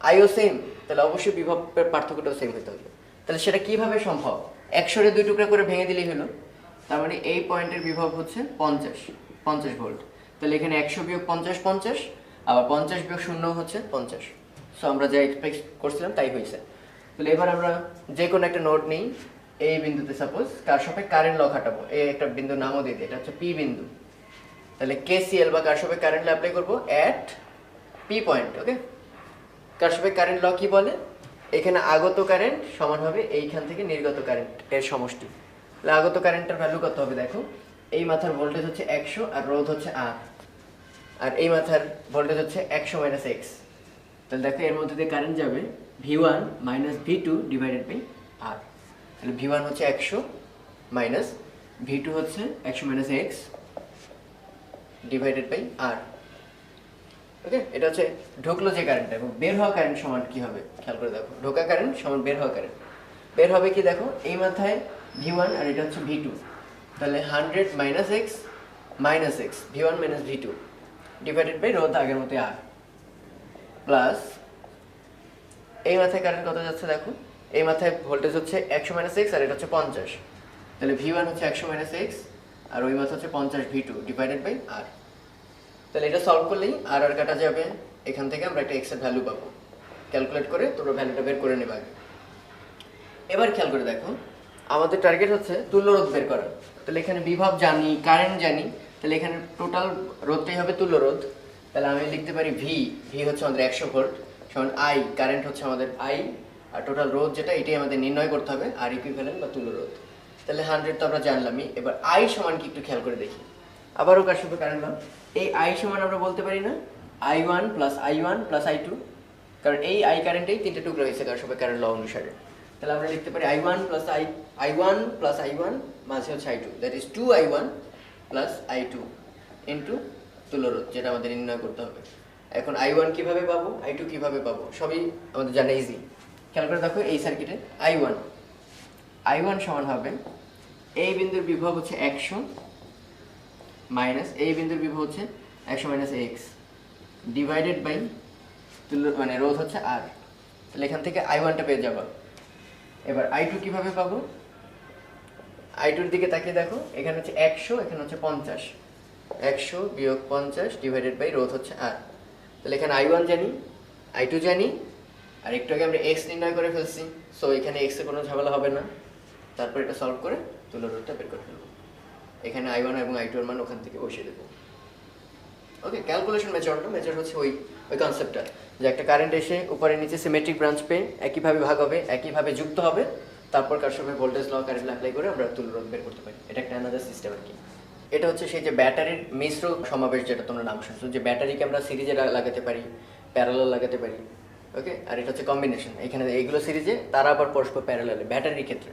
আইও সেম, তাহলে অবশ্যই বিভবের পার্থক্যটাও সেম হইতে হবে। তাহলে সেটা কিভাবে সম্ভব? 100 দুই টুকরা করে ভেঙে দিলেই হলো। তার মানে এই পয়েন্টের বিভব হচ্ছে 50 ভোল্ট। তাহলে এখানে 100 বিয়োগ 50 50, আবার 50 বিয়োগ 0 হচ্ছে 50। সো আমরা যা এক্সপেক্ট করছিলাম তাই হয়েছে। তাহলে এবার আমরা যে কোনো একটা নোড নিই, এই বিন্দুতে সাপোজ কারশফের কারেন্ট ল খাটাবো। এই একটা বিন্দু নামও দিয়ে দিই, এটা হচ্ছে পি বিন্দু। তাহলে KCL বা কারশফের কারেন্ট ল অ্যাপ্লাই করবো অ্যাট পি পয়েন্ট, ওকে? কারশফের কারেন্ট ল কি বলে? এখানে আগত কারেন্ট সমান হবে এইখান থেকে নির্গত কারেন্ট এর সমষ্টি। তাহলে আগত কারেন্টের ভ্যালু কত হবে দেখো, এই মাথার ভোল্টেজ হচ্ছে 100 আর রোধ হচ্ছে R, আর এই মাথার ভোল্টেজ হচ্ছে 100 - x। তাহলে দেখো এর মধ্যে দিয়ে কারেন্ট যাবে V1 - V2 / R। তাহলে V1 হচ্ছে 100 মাইনাস V2 হচ্ছে 100 - x / R, ওকে? এটা হচ্ছে ঢুকলো যে কারেন্টটা, এবং বের হওয়া কারেন্ট সমান কি হবে খেয়াল করে দেখো। ঢোকা কারেন্ট সমান বের হওয়া কারেন্ট। বের হবে কি দেখো, এই মাথায় V1 আর এটা হচ্ছে V2, তাহলে 100 - x - x V1 - V2 / রোধ আগের মতো R, প্লাস এই মাথায় কারেন্ট কত যাচ্ছে দেখো, এই মাথায় ভোল্টেজ হচ্ছে 100 - x আর এটা হচ্ছে 50, তাহলে V1 হচ্ছে 100 - x আর ওই মাথা হচ্ছে 50 V2 / R। তাহলে এটা সলভ করলেই আর আর কাটা যাবে, এখান থেকে আমরা একটা x এর ভ্যালু পাবো। ক্যালকুলেট করে তোমরা ভ্যালুটা বের করে নেবে আগে। এবার খেয়াল করে দেখো, আমাদের টার্গেট হচ্ছে তুল্য রোধ বের করা। তাহলে এখানে বিভব জানি, কারেন্ট জানি, তাহলে এখানে টোটাল রোধটাই হবে তুল্য রোধ। তাহলে আমি লিখতে পারি V হচ্ছে আমাদের 100 ভোল্ট সমান I, কারেন্ট হচ্ছে আমাদের I, আর টোটাল রোধ যেটা এটাই আমাদের নির্ণয় করতে হবে, আর ইকুইভ্যালেন্ট বা তুল্য রোধ। তাহলে 100 তো আমরা জানলামই। এবার I সমান কি একটু খেয়াল করে দেখি। আবারও কারশফের কারেন্ট ল, এই I সমান আমরা বলতে পারি না I1 + I1 + I2, কারণ এই I কারেন্টেই তিনটে টুকরো হয়েছে কারশফের কারেন্ট ল অনুসারে। তাহলে আমরা লিখতে পারি I1 + I1 মাঝে হচ্ছে I2, that is 2I1 + I2 into তুল্য রোধ, যেটা আমাদের নির্ণয় করতে হবে। এখন I1 কিভাবে পাবো, I2 কিভাবে পাবো, সবই আমাদের জানা ইজি। খেয়াল করে দেখো এই সার্কিটে I1 সমান হবে এই বিন্দুর বিভব হচ্ছে 100 মাইনাস এই বিন্দুর বিভব হচ্ছে 100 - x / তুল্য মানে রোধ হচ্ছে R। তাহলে এখান থেকে I1টা পেয়ে যাবো। এবার I2 কিভাবে পাবো, I2 এর দিকে তাকিয়ে দেখো, এখানে হচ্ছে 100, এখানে হচ্ছে 50। 100 বিয়োগ 50 ডিভাইডেড বাই রোধ হচ্ছে R। তাহলে এখানে I1 জানি, I2 জানি, আর একটু আগে আমরা x নির্ণয় করে ফেলছি, সো এখানে x এর কোনো ঝামেলা হবে না। তারপর এটা সলভ করে তুল্য রোধটা বের করে ফেলবো। এখানে I1 এবং I2 এর মান ওখান থেকে বসিয়ে দেবো। ওকে, ক্যালকুলেশন মেজর হচ্ছে ওই কনসেপ্টটা, যে একটা কারেন্ট এসে উপরে নিচে সিমেট্রিক ব্রাঞ্চ পেয়ে একইভাবে ভাগ হবে, একইভাবে যুক্ত হবে, তারপর কারশফের ভোল্টেজ ল কারেন্ট অ্যাপ্লাই করে আমরা তুল্য রোধ বের করতে পারি। এটা একটা অ্যানাদার সিস্টেম আর কি। এটা হচ্ছে সেই যে ব্যাটারির মিশ্র সমাবেশ, যেটা তোমরা নাম শুনছো, যে ব্যাটারিকে আমরা সিরিজে লাগাতে পারি, প্যারালাল লাগাতে পারি। ওকে, আর এটা হচ্ছে কম্বিনেশন, এখানে এইগুলো সিরিজে, তারা আবার পরস্পর প্যারালালে ব্যাটারির ক্ষেত্রে।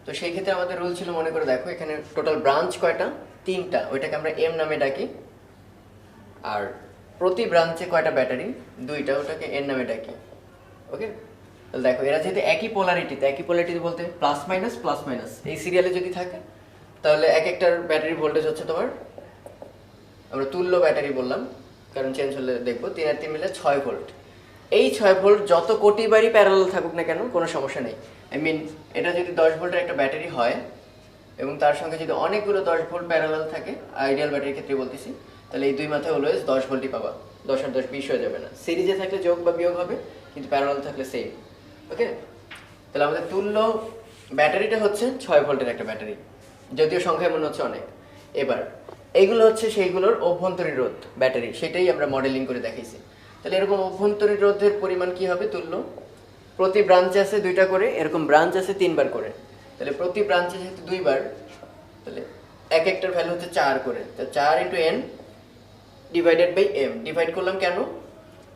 তো সেই ক্ষেত্রে আমাদের রুল ছিল, মনে করে দেখো এখানে টোটাল ব্রাঞ্চ কয়টা, 3টা, ওইটাকে আমরা এম নামে ডাকি। আর প্রতি ব্রাঞ্চে কয়টা ব্যাটারি, 2টা, ওটাকে এন নামে ডাকি। ওকে, তাহলে দেখো এরা যেহেতু একই পোলারিটি বলতে প্লাস মাইনাস এই সিরিয়ালে যদি থাকে, তাহলে এক একটার ব্যাটারি ভোল্টেজ হচ্ছে তোমার, আমরা তুল্য ব্যাটারি বললাম কারণ চেঞ্জ হলে দেখবো 3 আর 3 মিলে 6 ভোল্ট। এই 6 ভোল্ট যত কোটি বারই প্যারালাল থাকুক না কেন, কোনো সমস্যা নেই। আই মিন, এটা যদি 10 ভোল্টের একটা ব্যাটারি হয় এবং তার সঙ্গে যদি অনেকগুলো 10 ভোল্ট প্যারালাল থাকে, আইডিয়াল ব্যাটারির ক্ষেত্রে বলতেছি, তাহলে এই দুই মাথায় অলওয়েজ 10 ভোল্টই পাবা। 10 আর 10 20 হয়ে যাবে না। সিরিজে থাকলে যোগ বা বিয়োগ হবে, কিন্তু প্যারালাল থাকলে সেম। ওকে, তাহলে আমাদের তুল্য ব্যাটারিটা হচ্ছে 6 ভোল্টের একটা ব্যাটারি, যদিও সংখ্যায় মনে হচ্ছে অনেক। এবার এইগুলো হচ্ছে সেইগুলোর অভ্যন্তরীণ রোধ ব্যাটারি, সেটাই আমরা মডেলিং করে দেখাইছি। তাহলে এরকম অভ্যন্তরীণ রোধের পরিমাণ কি হবে তুল্য, প্রতি ব্রাঞ্চে আছে 2টা করে, এরকম ব্রাঞ্চ আছে 3বার করে, তাহলে প্রতি ব্রাঞ্চে যেহেতু 2বার, তাহলে এক একটার ভ্যালু হচ্ছে 4 করে, তো 4 × n divided by m। Divide করলাম কেন,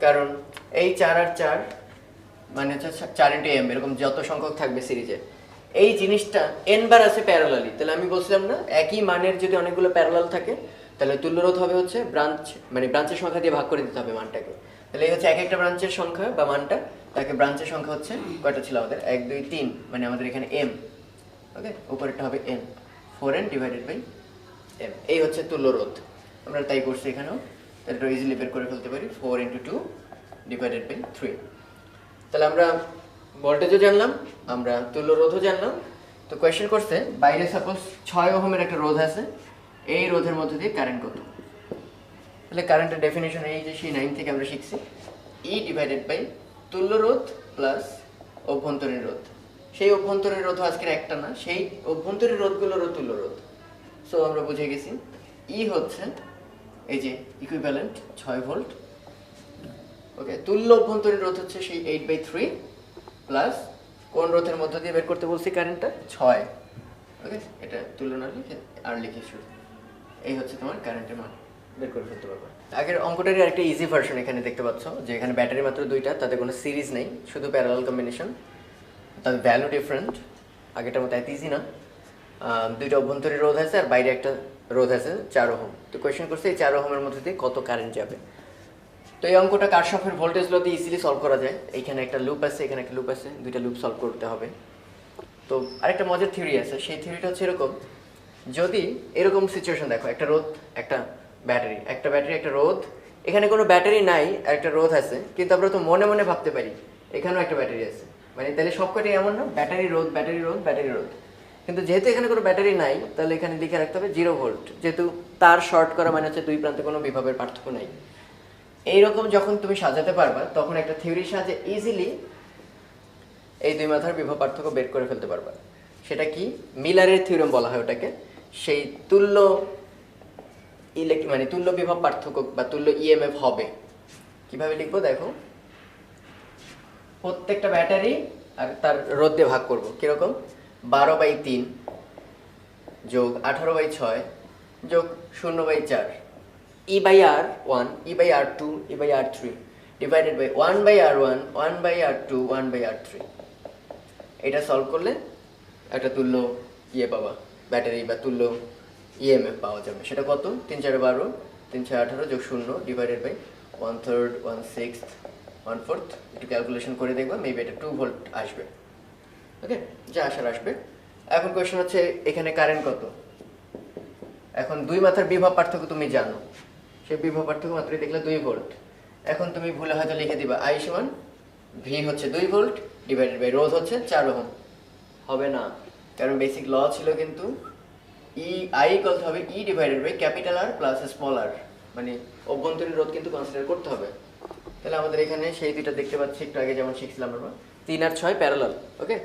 কারণ এই 4 আর 4 মানে হচ্ছে 4 × m, এরকম যত সংখ্যক থাকবে সিরিজে, এই জিনিসটা n বার আছে প্যারালালি। তাহলে আমি বলছিলাম না, একই মানের যদি অনেকগুলো প্যারালাল থাকে, তাহলে তুল্য রোধ হবে হচ্ছে ব্রাঞ্চ, মানে ব্রাঞ্চের সংখ্যা দিয়ে ভাগ করে দিতে হবে মানটাকে। তাহলে এই হচ্ছে এক একটা ব্রাঞ্চের সংখ্যা বা মানটা, তাকে ব্রাঞ্চের সংখ্যা হচ্ছে কয়টা ছিল আমাদের, 1 2 3, মানে আমাদের এখানে m। ওকে, উপরেরটা হবে n, 4n divided by m। এই হচ্ছে তুল্য রোধ, আমরা তাই করছি এখানেও। তাহলে এটা ইজিলি বের করে ফেলতে পারি, 4 × 2 ডিভাইডেড বাই 3। তাহলে আমরা ভোল্টেজও জানলাম, আমরা তুল্য রোধও জানলাম। তো কোয়েশ্চেন করছে বাইরে সাপোজ 6 ওহমের একটা রোধ আছে, এই রোধের মধ্যে দিয়ে কারেন্ট কত। তাহলে কারেন্টের ডেফিনেশন এই যে সেই 9 থেকে আমরা শিখছি, ই ডিভাইডেড বাই তুল্য রোধ প্লাস অভ্যন্তরীণ রোধ। সেই অভ্যন্তরীণ রোধ আজকের একটা না, সেই অভ্যন্তরীণ রোধগুলোরও তুল্য রোধ। সো আমরা বুঝে গেছি ই হচ্ছে এই যে ইকুইভ্যালেন্ট 6 ভোল্ট। ওকে, তুল্য অভ্যন্তরীণ রোধ হচ্ছে সেই 8/3 প্লাস কোন রোধের মধ্য দিয়ে বের করতে বলছি কারেন্টটা, 6। ওকে, এটা তুলনা লিখে আর লিখে শুরু, এই হচ্ছে তোমার কারেন্টের মান বের করে ফেলতে পারবে। আগের অঙ্কটারই আরেকটা ইজি ভার্সন এখানে দেখতে পাচ্ছ, যে এখানে ব্যাটারি মাত্র 2টা, তাতে কোনো সিরিজ নেই, শুধু প্যারালাল কম্বিনেশন, তাদের ভ্যালু ডিফারেন্ট। আগেটার মতো এত ইজি না, 2টা অভ্যন্তরীণ রোধ আছে আর বাইরে একটা রোধ আছে 4 ওহম। তো কোয়েশ্চেন করছে এই 4 ওহমের মধ্যে দিয়ে কত কারেন্ট যাবে। তো এই অঙ্কটা কারশফের ভোল্টেজ ল দিয়ে ইজিলি সলভ করা যায়। এইখানে একটা লুপ আছে, এখানে একটা লুপ আছে, 2টা লুপ সলভ করতে হবে। তো আরেকটা মজার থিওরি আছে, সেই থিওরিটা হচ্ছে এরকম, যদি এরকম সিচুয়েশন দেখো, একটা রোধ, একটা ব্যাটারি, একটা রোধ, এখানে কোনো ব্যাটারি নাই, একটা রোধ আছে, কিন্তু আমরা তো মনে মনে ভাবতে পারি এখানেও একটা ব্যাটারি আছে, মানে তাহলে সবকটাই এমন না, ব্যাটারি রোধ। কিন্তু যেহেতু এখানে কোনো ব্যাটারি নাই, তাহলে এখানে লিখে রাখতে হবে 0 ভোল্ট, যেহেতু তার শর্ট করা মানে হচ্ছে 2 প্রান্তে কোনো বিভবের পার্থক্য নাই। এইরকম যখন তুমি সাজাতে পারবা, তখন একটা থিওরির সাহায্যে ইজিলি এই 2 মাথার বিভব পার্থক্য বের করে ফেলতে পারবা। সেটা কি, মিলারের থিওরেম বলা হয় ওটাকে। সেই তুল্য মানে তুল্য বিভব পার্থক্য বা তুল্য ইএমএফ হবে কিভাবে লিখবো দেখো, প্রত্যেকটা ব্যাটারি আর তার রোধ দিয়ে ভাগ করবো, কিরকম, 12/3 যোগ 18/6 যোগ 0/4 E/R1 E/R2 E/R3 divided by 1/R1 1/R2 1/R3। এটা সলভ করলে একটা তুল্য ইয়ে পাবা, ব্যাটারি বা তুল্য ইএমএফ পাওয়া যাবে। সেটা কত, 3 4 12 3 6 18 যোগ 0 ডিভাইডেড বাই 1/3 1/6 1/4। একটু ক্যালকুলেশন করে দেখবা, মেবি এটা 2 ভোল্ট আসবে। ওকে, যা আসার আসবে। এখন কোয়েশ্চেন হচ্ছে এখানে কারেন্ট কত। এখন 2 মাথার বিভব পার্থক্য তুমি জানো, সেই বিভব পার্থক্য মাত্রই দেখলে 2 ভোল্ট। এখন তুমি ভুলে হয়তো লিখে দিবা I = V হচ্ছে 2 ভোল্ট ডিভাইডেড বাই রোধ হচ্ছে 4 ওহম। হবে না, কারণ বেসিক ল ছিল কিন্তু ই আই ইকুয়াল হবে E divided by capital R plus small R, মানে অভ্যন্তরীণ রোধ কিন্তু কনসিডার করতে হবে। তাহলে আমাদের এখানে সেই দুইটা দেখতে পাচ্ছি একটু আগে যেমন শিখছিলাম আমরা, 3 আর 6 প্যারালাল। ওকে,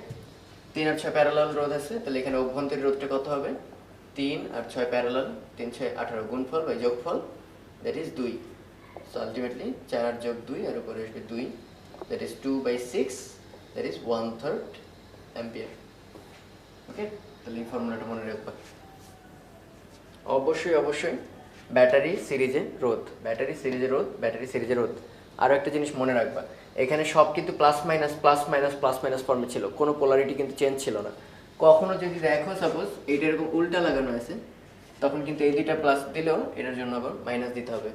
3 আর 6 প্যারালাল রোধ আছে, তাহলে এখানে অভ্যন্তরীণ রোধটা কত হবে? 3 আর 6 প্যারালাল, 3 6 18 গুণফল বাই যোগফল, দ্যাট ইজ 2। সো আলটিমেটলি 4 আর যোগ 2 এর উপরে আসবে 2, that is 2/6, that is 1/3 ampere. Okay, তাহলে এই ফর্মুলাটা মনে রাখবা। অবশ্যই অবশ্যই ব্যাটারি সিরিজে রোধ, ব্যাটারি সিরিজে রোধ, ব্যাটারি সিরিজে রোধ। আরও একটা জিনিস মনে রাখবা, এখানে সব কিন্তু plus minus plus minus plus minus ফর্মে ছিল, কোনো পোলারিটি কিন্তু চেঞ্জ ছিল না। কখনো যদি দেখো সাপোজ এইটা এরকম উল্টা লাগানো আছে, তখন কিন্তু এই দুইটা প্লাস দিলেও এটার জন্য আবার মাইনাস দিতে হবে,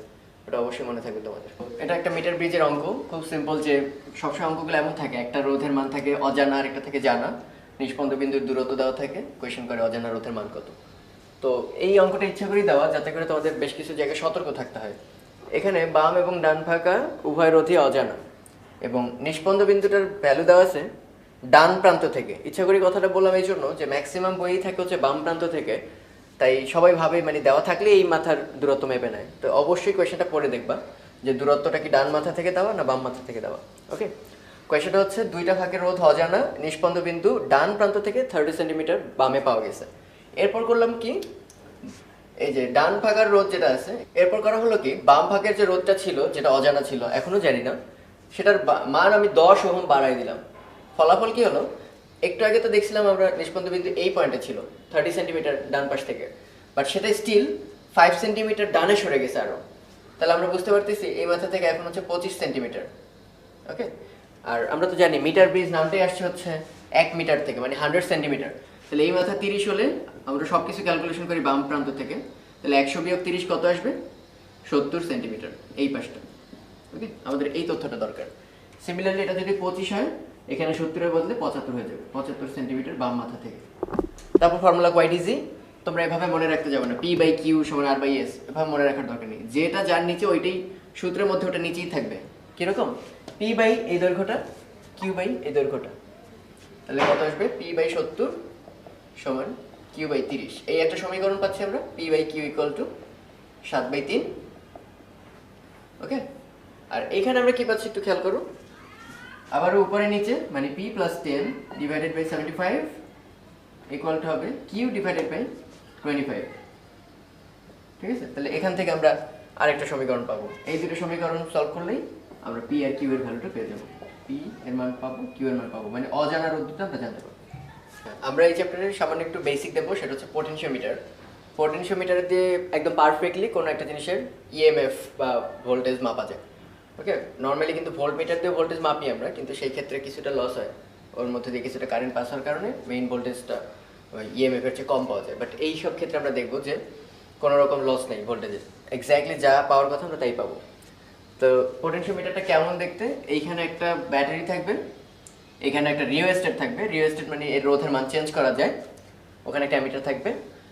এটা অবশ্যই মনে থাকবে তোমাদের। এটা একটা মিটার ব্রিজের অঙ্ক, খুব সিম্পল, যে সবসময় অঙ্কগুলো এমন থাকে, একটা রোধের মান থাকে অজানা আর একটা থাকে জানা, নিষ্পন্দ বিন্দুর দূরত্ব দেওয়া থাকে, কোয়েশ্চেন করে অজানা রোধের মান কত। তো এই অঙ্কটা ইচ্ছা করেই দেওয়া যাতে করে তোমাদের বেশ কিছু জায়গায় সতর্ক থাকতে হয়। এখানে বাম এবং ডান ফাঁকা উভয় রোধই অজানা, এবং নিষ্পন্দ বিন্দুটার ভ্যালু দেওয়া আছে ডান প্রান্ত থেকে। ইচ্ছা করি কথাটা বললাম এই জন্য যে ম্যাক্সিমাম বইই থাকে হচ্ছে বাম প্রান্ত থেকে, তাই সবাই ভাবে মানে দেওয়া থাকলে এই মাথার দূরত্ব মেপে নেয়। তো অবশ্যই কোয়েশ্চেনটা পড়ে দেখবা যে দূরত্বটা কি ডান মাথা থেকে দেওয়া না বাম মাথা থেকে দেওয়া। ওকে, কোয়েশ্চেনটা হচ্ছে দুইটা ফাঁকের রোধ অজানা, নিষ্পন্দ বিন্দু ডান প্রান্ত থেকে 30 সেন্টিমিটার বামে পাওয়া গেছে। এরপর করলাম কি, এই যে ডান ফাঁকার রোধ যেটা আছে, এরপর করা হলো কি বাম ফাঁকের যে রোধটা ছিল যেটা অজানা ছিল এখনো জানি না, সেটার মান আমি 10 ওহম বাড়াই দিলাম। ফলাফল কি হলো, একটু আগে তো দেখছিলাম আমরা নিষ্পন্দ বিন্দু এই পয়েন্টে ছিল 30 সেন্টিমিটার ডান পাশ থেকে, বাট সেটা স্টিল 5 সেন্টিমিটার ডানে সরে গেছে আরো। তাহলে আমরা বুঝতে পারতেছি এই মাথা থেকে এখন হচ্ছে 25 সেন্টিমিটার। ওকে, আর আমরা তো জানি মিটার ব্রিজ নামটাই আসছে হচ্ছে 1 মিটার থেকে, মানে 100 সেন্টিমিটার। তাহলে এই মাথা 30 হলে আমরা সব কিছু ক্যালকুলেশন করি বাম প্রান্ত থেকে, তাহলে 100 বিয়োগ 30 কত আসবে? 70 সেন্টিমিটার এই পাশটা। ওকে, আমাদের এই তথ্যটা দরকার। সিমিলারলি এটা যদি 25 হয়, এখানে 70 এর বদলে 75 হয়ে যাবে, 75 সেন্টিমিটার বাম মাথা থেকে। তারপর ফর্মুলা কোয়াইট ইজি, তোমরা এভাবে মনে রাখতে যাবে না, P/Q সমান R/S, এভাবে মনে রাখার দরকার নেই। যেটা যার নিচে ওইটাই সূত্রের মধ্যে ওটা নিচেই থাকবে। কিরকম? P বাই এই দৈর্ঘ্যটা, Q বাই এই দৈর্ঘ্যটা, তাহলে কত আসবে? P/70 সমান Q/30। এই একটা সমীকরণ পাচ্ছি আমরা, P/Q = 7/3। ওকে, আর এইখানে আমরা কি পাচ্ছি একটু খেয়াল করো, আবারও উপরে নিচে, মানে P + 10 divided by 75 equal to হবে Q ডিভাইডেড বাই 25। ঠিক আছে, তাহলে এখান থেকে আমরা আরেকটা সমীকরণ পাবো। এই দুটো সমীকরণ সলভ করলেই আমরা P আর Q এর ভ্যালুটা পেয়ে যাবো। P এর মান পাবো, Q এর মান পাবো, মানে অজানা রোধটা আমরা জানতে পারবো। আমরা এই চ্যাপ্টারের সামান্য একটু বেসিক দেবো, সেটা হচ্ছে পোটেনশিওমিটার। পোটেনশিওমিটার দিয়ে একদম পারফেক্টলি কোনো একটা জিনিসের ইএমএফ বা ভোল্টেজ মাপা যায়। ওকে, নর্মালি কিন্তু ভোল্টমিটার দিয়ে ভোল্টেজ মাপি আমরা, কিন্তু সেই ক্ষেত্রে কিছুটা লস হয়, ওর মধ্যে দিয়ে কিছুটা কারেন্ট পাস হওয়ার কারণে মেইন ভোল্টেজটা ইএমএফ এর চেয়ে কম পাওয়া যায়। বাট এই সব ক্ষেত্রে আমরা দেখবো যে কোনো রকম লস নেই ভোল্টেজের, এক্স্যাক্টলি যা পাওয়ার কথা আমরা তাই পাবো। তো পোটেনশিওমিটারটা কেমন দেখতে, এইখানে একটা ব্যাটারি থাকবে, এখানে একটা রিওস্ট্যাট থাকবে, রিওস্ট্যাট মানে এর রোধের মান চেঞ্জ করা যায়, ওখানে একটা অ্যামিটার থাকবে,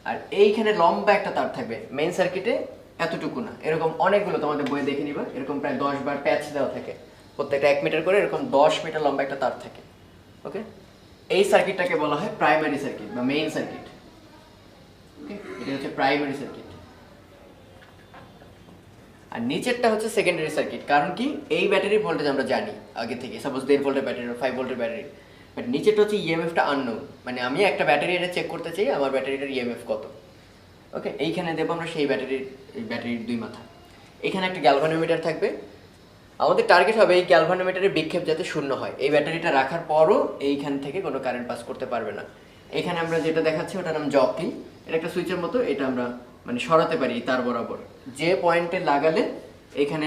আর এইখানে লম্বা একটা তার থাকবে। মেইন সার্কিটে এতটুকু না, এরকম অনেকগুলো তোমাদের বইয়ে দেখে নিবা, এরকম প্রায় 10 বার প্যাচ দেওয়া থাকে, প্রত্যেকটা 1 মিটার করে, এরকম 10 মিটার লম্বা একটা তার থাকে। ওকে, এই সার্কিটটাকে বলা হয় প্রাইমারি সার্কিট বা মেইন সার্কিট। ওকে, এটা হচ্ছে প্রাইমারি সার্কিট। আর নিচেরটা হচ্ছে সেকেন্ডারি সার্কিট। কারণ কি, এই ব্যাটারির ভোল্টেজ আমরা জানি আগে থেকে, সাপোজ 1.5 ভোল্টের ব্যাটারি, 5 ভোল্টের ব্যাটারি, বাট নিচেরটা হচ্ছে ইএমএফটা আননোন, মানে আমি একটা ব্যাটারি এটা চেক করতে চাই আমার ব্যাটারিটার ইএমএফ কত। ওকে, এইখানে দেবো আমরা সেই ব্যাটারির দুই মাথা। এখানে একটা গ্যালভানোমিটার থাকবে, আমাদের টার্গেট হবে এই গ্যালভানোমিটারের বিক্ষেপ যাতে শূন্য হয়। এই ব্যাটারিটা রাখার পরও এইখান থেকে কোনো কারেন্ট পাস করতে পারবে না। এখানে আমরা যেটা দেখাচ্ছি ওটার নাম জকি, এটা একটা সুইচের মতো, এটা আমরা মানে সরাতে পারি তার বরাবর, যে পয়েন্টে লাগালে এখানে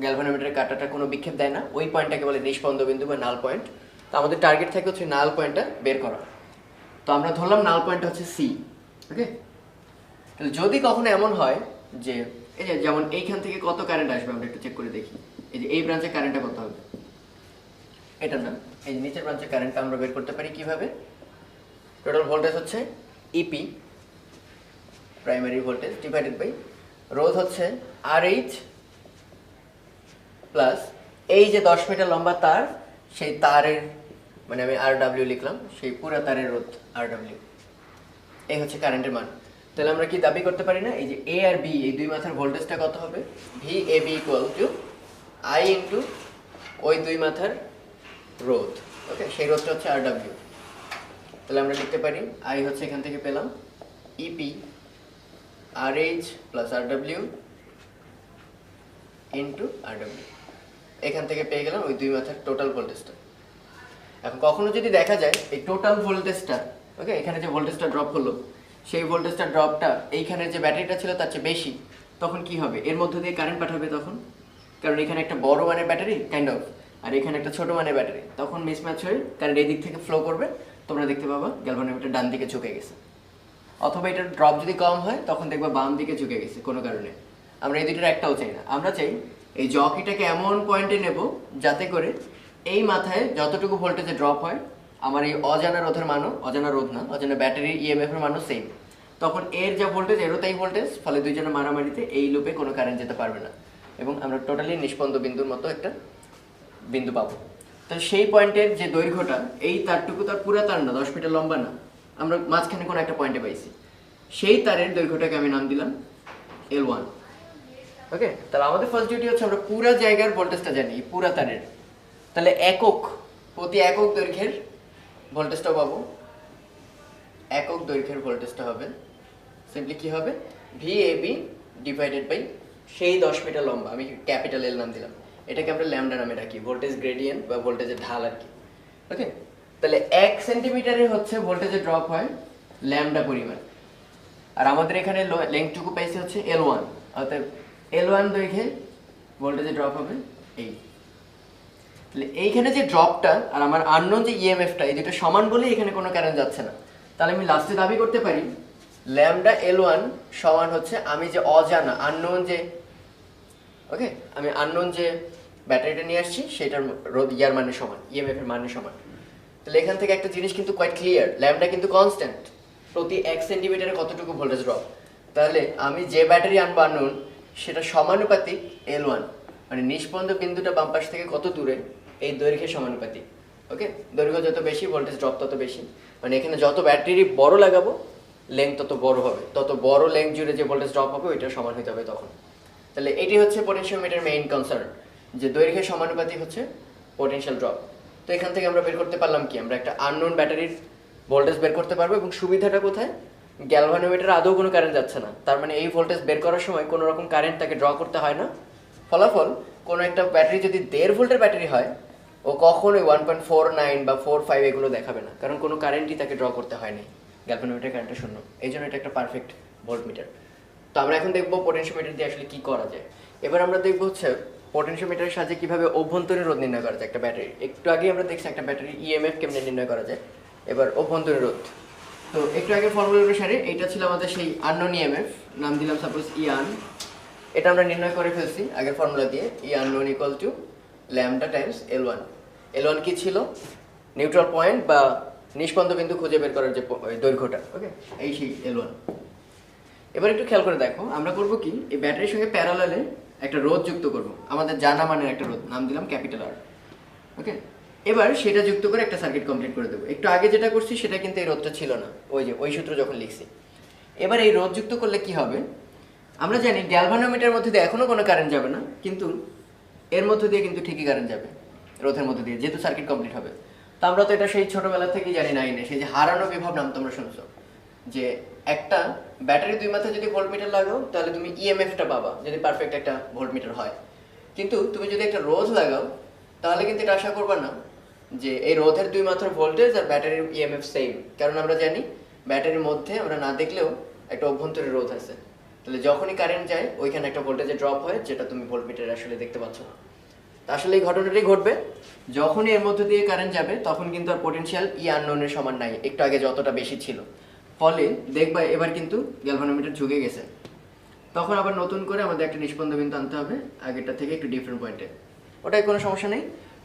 গ্যালভানোমিটারের কাঁটাটা কোনো বিক্ষেপ দেয় না, ওই পয়েন্টটাকে বলে নিষ্পন্দ বিন্দু বা নাল পয়েন্ট। তো আমাদের টার্গেট থাকে হচ্ছে নাল পয়েন্টটা বের করা। তো আমরা ধরলাম নাল পয়েন্টটা হচ্ছে সি। ওকে, তাহলে যদি কখনো এমন হয় যে এই যে যেমন এইখান থেকে কত কারেন্ট আসবে আমরা একটু চেক করে দেখি। এই যে এই ব্রাঞ্চে কারেন্টটা কত হবে, এটা না, এই যে নিচের ব্রাঞ্চে কারেন্টটা আমরা বের করতে পারি কিভাবে। টোটাল ভোল্টেজ হচ্ছে Ep primary voltage divided by রোধ হচ্ছে RH প্লাস এই যে 10 মিটার লম্বা তার, সেই তারের মানে আমি আর ডাব্লিউ লিখলাম, সেই পুরা তারের রোধ আর ডাব্লিউ। এই হচ্ছে কারেন্টের মান। তাহলে আমরা কি দাবি করতে পারি না, এই যে এ আর বি এই দুই মাথার ভোল্টেজটা কত হবে, V A B equal to I into ওই দুই মাথার রোধ। ওকে, সেই রোধটা হচ্ছে আর ডাব্লিউ। তাহলে আমরা লিখতে পারি আই হচ্ছে এখান থেকে পেলাম ইপি আর এইচ প্লাস আর ডাব্লিউ ইন্টু আর ডাব্লিউ। এখান থেকে পেয়ে গেলাম ওই দুই মাথার টোটাল ভোল্টেজটা। এখন কখনো যদি দেখা যায় এই টোটাল ভোল্টেজটা, ওকে, এখানে যে ভোল্টেজটা ড্রপ হলো সেই ভোল্টেজটা ড্রপটা এইখানে যে ব্যাটারিটা ছিল তার চেয়ে বেশি, তখন কি হবে, এর মধ্য দিয়ে কারেন্ট পাঠাবে তখন, কারণ এখানে একটা বড় মানের ব্যাটারি কাইন্ড অফ, আর এখানে একটা ছোট মানের ব্যাটারি, তখন মিসম্যাচ হয়ে কারেন্ট এই দিক থেকে ফ্লো করবে, তোমরা দেখতে পাবা গ্যালভানোমিটার ডান দিকে ঝুঁকে গেছে। অথবা এটার ড্রপ যদি কম হয় তখন দেখবা বাম দিকে ঝুঁকে গেছে কোনো কারণে। আমরা এই দুইটার একটাও চাই না, আমরা চাই এই জকিটাকে এমন পয়েন্টে নেব যাতে করে এই মাথায় যতটুকু ভোল্টেজে ড্রপ হয় আমার এই অজানা রোধের মানও, অজানা রোধ না, অজানা ব্যাটারির ইএমএফ এর মানও সেম, তখন এর যা ভোল্টেজ এরও তাই ভোল্টেজ, ফলে দুইজনের মারামারিতে এই লুপে কোনো কারেন্ট যেতে পারবে না এবং আমরা টোটালি নিষ্পন্দ বিন্দুর মতো একটা বিন্দু পাবো। তাহলে সেই পয়েন্টের যে দৈর্ঘ্যটা, এই তারটুকু তার পুরো তার না, 10 মিটার লম্বা না, আমরা মাঝখানে কোনো একটা পয়েন্টে পাইছি, সেই তারের দৈর্ঘ্যটাকে আমি নাম দিলাম L1। ওকে, তাহলে আমাদের ফার্স্ট ডিউটি হচ্ছে আমরা পুরো জায়গার ভোল্টেজটা জানি, পুরো তারের। তাহলে একক প্রতি একক দৈর্ঘ্যের ভোল্টেজটা পাবো, একক দৈর্ঘ্যের ভোল্টেজটা হবে সিম্পলি কি হবে, ভিএবি ডিভাইডেড বাই সেই 10 মিটার লম্বা, আমি ক্যাপিটাল এল নাম দিলাম, এটাকে আমরা ল্যামডা নামে রাখি, ভোল্টেজ গ্রেডিয়েন্ট বা ভোল্টেজের ঢাল আর কি। ওকে, তাহলে 1 সেন্টিমিটারে হচ্ছে ভোল্টেজের ড্রপ হয় ল্যামডা পরিমাণ, আর আমাদের এখানে লেংথটুকু পাইছে হচ্ছে L1, অর্থাৎ L1 দৈর্ঘ্যে ভোল্টেজের ড্রপ হবে এই। তাহলে এইখানে যে ড্রপটা আর আমার আননোন যে ইএমএফটা, এই দুটো সমান বলেই এখানে কোনো কারেন্ট যাচ্ছে না। তাহলে আমি লাস্টে দাবি করতে পারি ল্যামডা L1 সমান হচ্ছে আমি যে অজানা আননোন যে, ওকে, আমি আননোন যে ব্যাটারিটা নিয়ে আসছি সেটার রোধ ইয়ার মানের সমান, ইএমএফ এর মানের সমান। তাহলে এখান থেকে একটা জিনিস কিন্তু কোয়াইট ক্লিয়ার, ল্যামডা কিন্তু কনস্ট্যান্ট, প্রতি 1 সেন্টিমিটারে কতটুকু ভোল্টেজ ড্রপ, তাহলে আমি যে ব্যাটারি আনবো আননোন সেটা সমানুপাতিক L1, মানে নিষ্পন্দ বিন্দুটা বাম পাশ থেকে কত দূরে এই দৈর্ঘ্যের সমানুপাতিক। ওকে, দৈর্ঘ্য যত বেশি ভোল্টেজ ড্রপ তত বেশি, মানে এখানে যত ব্যাটারি বড় লাগাবো লেংথ তত বড় হবে, তত বড় লেংথ জুড়ে যে ভোল্টেজ ড্রপ হবে ওইটা সমান হয়ে যাবে তখন। তাহলে এটি হচ্ছে পোটেনশিওমিটার মেইন কনসার্ন, যে দৈর্ঘ্যের সমানুপাতিক হচ্ছে পোটেনশিয়াল ড্রপ। তো এখান থেকে আমরা বের করতে পারলাম কি, আমরা একটা আননোন ব্যাটারির ভোল্টেজ বের করতে পারবো, এবং সুবিধাটা কোথায়, গ্যালভানোমিটারে আদৌ কোনো কারেন্ট যাচ্ছে না, তার মানে এই ভোল্টেজ বের করার সময় কোনো রকম কারেন্ট তাকে ড্র করতে হয় না। ফলাফল, কোনো একটা ব্যাটারি যদি 1.5 ভোল্টের ব্যাটারি হয় ও কখনোই 1.49 বা 4.5 এগুলো দেখাবে না, কারণ কোনো কারেন্টই তাকে ড্র করতে হয়নি, গ্যালভানোমিটার কারেন্টটা শূন্য, এই জন্য এটা একটা পারফেক্ট ভোল্টমিটার। তো আমরা এখন দেখবো পোটেনশিওমিটার দিয়ে আসলে কি করা যায়। এবার আমরা দেখবো হচ্ছে পোটেনশিওমিটারের সাহায্যে কিভাবে অভ্যন্তরীণ রোধ নির্ণয় করা যায় একটা ব্যাটারি। একটু আগে আমরা দেখছি একটা ব্যাটারি ইএমএফ কেমনে নির্ণয় করা যায়, এবার অভ্যন্তরীণ রোধ। তো একটু আগে ফর্মুলা অনুসারে এইটা ছিল আমাদের সেই আননোন ইএমএফ, নাম দিলাম সাপোজ ইয়ান, এটা আমরা নির্ণয় করে ফেলছি আগের ফর্মুলা দিয়ে, E unknown equal to lambda times L1। L1 কি ছিল, নিউট্রাল পয়েন্ট বা নিষ্পন্দ বিন্দু খুঁজে বের করার যে দৈর্ঘ্যটা। ওকে, এই সেই L1। এবার একটু খেয়াল করে দেখো, আমরা করব কি, এই ব্যাটারির সঙ্গে প্যারালালে একটা রোধ যুক্ত করব, আমাদের জানা মানের একটা রোধ, নাম দিলাম ক্যাপিটাল আর। ওকে, এবার সেটা যুক্ত করে একটা সার্কিট কমপ্লিট করে দেবো। একটু আগে যেটা করছি সেটা কিন্তু এই রোধটা ছিল না, ওই যে ওই সূত্র যখন লিখছি। এবার এই রোধ যুক্ত করলে কি হবে, আমরা জানি গ্যালভানোমিটারের মধ্যে দিয়ে এখনো কোনো কারেন্ট যাবে না, কিন্তু এর মধ্যে দিয়ে কিন্তু ঠিকই কারেন্ট যাবে, রোধের মধ্যে দিয়ে, যেহেতু সার্কিট কমপ্লিট হবে। তো আমরা তো এটা সেই ছোটবেলা থেকেই জানি নাইনে, সেই যে হারানো বিভব নাম তোমরা শুনছো, যে একটা ব্যাটারি দুই মাথায় যদি ভোল্টমিটার লাগাও তাহলে তুমি ইএমএফটা পাবা, যদি পারফেক্ট একটা ভোল্টমিটার হয়। কিন্তু তুমি যদি একটা রোধ লাগাও তাহলে কিন্তু এটা আশা করবা না যে এই রোধের দুই মাথার ভোল্টেজ আর ব্যাটারির ইএমএফ সেম, কারণ আমরা জানি ব্যাটারির মধ্যে আমরা না দেখলেও একটা অভ্যন্তরীণ রোধ আছে। তাহলে যখনই কারেন্ট যায় ওইখানে একটা ভোল্টেজে ড্রপ হয়, যেটা তুমি ভোল্টমিটারে আসলে দেখতে পাচ্ছ না। তা আসলে এই ঘটনাটাই ঘটবে, যখনই এর মধ্যে দিয়ে কারেন্ট যাবে তখন কিন্তু আর পোটেনশিয়াল ই আননোনের সমান নাই, একটু আগে যতটা বেশি ছিল। ফলে দেখবা এবার কিন্তু গ্যালভানোমিটার ঝুঁকে গেছে, তখন আবার নতুন করে আমাদের একটা নিষ্পন্দ বিন্দু আনতে হবে আগেরটা থেকে একটু ডিফারেন্ট পয়েন্টে। ওটাই কোনো সমস্যা নেই,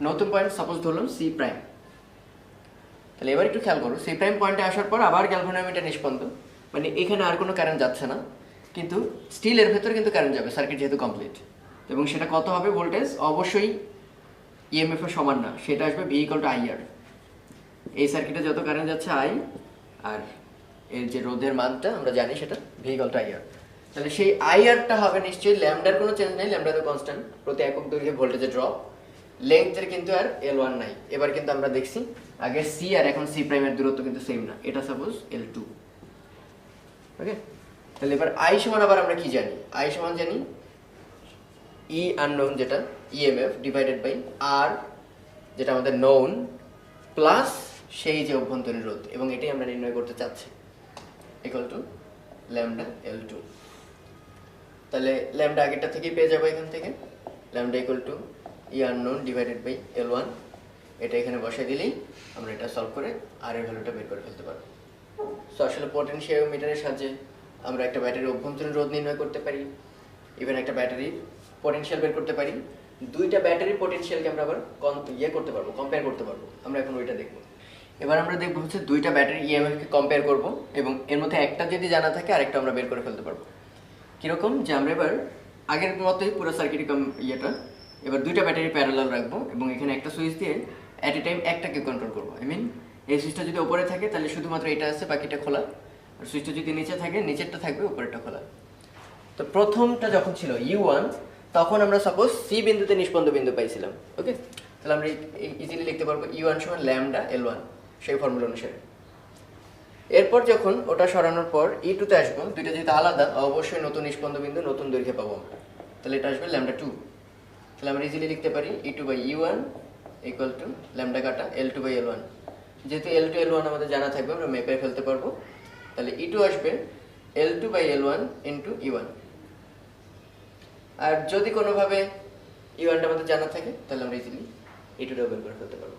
নতুন পয়েন্ট সাপোজ ধরলাম সি প্রাইম। তাহলে এবার একটু খেয়াল করো, সি প্রাইম পয়েন্টে আসার পর আবার গ্যালভানোমিটার নিষ্পন্দ, মানে এখানে আর কোনো কারেন্ট যাচ্ছে না, কিন্তু স্টিল এর ভেতর কিন্তু কারেন্ট যাবে, সার্কিট যেহেতু কমপ্লিট। এবং সেটা কত হবে ভোল্টেজ, অবশ্যই ইএমএফ এর সমান না, সেটা আসবে ভি ইকুয়াল টু আইআর। এই সার্কিটে যত কারেন্ট যাচ্ছে আই, আর এর যে রোধের মানটা আমরা জানি সেটা ভি ইকুয়াল টু আইআর। তাহলে সেই আইআরটা হবে নিশ্চয়ই, ল্যামডার কোনো চেঞ্জ নেই, ল্যামডা তো কনস্ট্যান্ট, প্রতি একক দৈর্ঘ্যে ভোল্টেজের ড্রপ, লেংথের কিন্তু আর L1 নাই। এবার কিন্তু আমরা দেখছি আগে সি আর এখন সি প্রাইমের দূরত্ব কিন্তু সেম না, এটা সাপোজ L2। ওকে, তাহলে এবার আই সমান আবার আমরা কি জানি? আই সমান জানি ই আননোন যেটা ইএমএফ ডিভাইডেড বাই আর যেটা আমাদের নোন প্লাস সেই যে অভ্যন্তরীণ রোধ, এবং এটাই আমরা নির্ণয় করতে চাচ্ছি, ইকুয়াল টু ল্যামডা L2। তাহলে ল্যামডা আগেরটা থেকেই পেয়ে যাবো এখান থেকে, lambda equal to E unknown divided by L1। এটা এখানে বসাই দিলেই আমরা এটা সলভ করে আর এর ভ্যালুটা বের করে ফেলতে পারবো। সো আসলে পোটেনশিওমিটারের সাহায্যে আমরা একটা ব্যাটারির অভ্যন্তরীণ রোধ নির্ণয় করতে পারি, ইভেন একটা ব্যাটারির পোটেনশিয়াল বের করতে পারি, দুইটা ব্যাটারির পোটেনশিয়ালকে আমরা আবার করতে পারবো, কম্পেয়ার করতে পারবো। আমরা এখন ওইটা দেখবো। এবার আমরা দেখবো হচ্ছে দুইটা ব্যাটারি ইএমএফকে কম্পেয়ার করব, এবং এর মধ্যে একটা যদি জানা থাকে আরেকটা আমরা বের করে ফেলতে পারবো। কীরকম? যে আমরা এবার আগের মতোই পুরো সার্কিট এবার দুইটা ব্যাটারি প্যারালাল রাখবো, এবং এখানে একটা সুইচ দিয়ে অ্যাট এ টাইম একটাকে কন্ট্রোল করবো। আই মিন এই সুইচটা যদি উপরে থাকে তাহলে শুধুমাত্র এটা আছে, বাকিটা খোলা, আর সুইচটা যদি নিচে থাকে নিচেরটা থাকবে, উপরেরটা খোলা। তো প্রথমটা যখন ছিল U1, তখন আমরা সাপোজ সি বিন্দুতে নিষ্পন্দ বিন্দু পাইছিলাম। ওকে, তাহলে আমরা ইজিলি লিখতে পারবো U1 সমান ল্যামডা L1 সেই ফর্মুলা অনুসারে। এরপর যখন ওটা সরানোর পর E2 তে আসবো, দুইটা যেহেতু আলাদা অবশ্যই নতুন নিষ্পন্দ বিন্দু নতুন দৈর্ঘ্যে পাবো আমরা, তাহলে এটা আসবে ল্যামডা 2। তাহলে আমরা ইজিলি লিখতে পারি E2 by U1 equal to lambda কাটা L2 বাই L1। যেহেতু L2 L1 আমাদের জানা থাকবে, আমরা মেপে ফেলতে পারবো। তাহলে E2 আসবে L2 by L1 into E1। আর যদি কোনোভাবে E1টা আমাদের জানা থাকে তাহলে আমরা ইজিলি E2টা বের করে ফেলতে পারবো।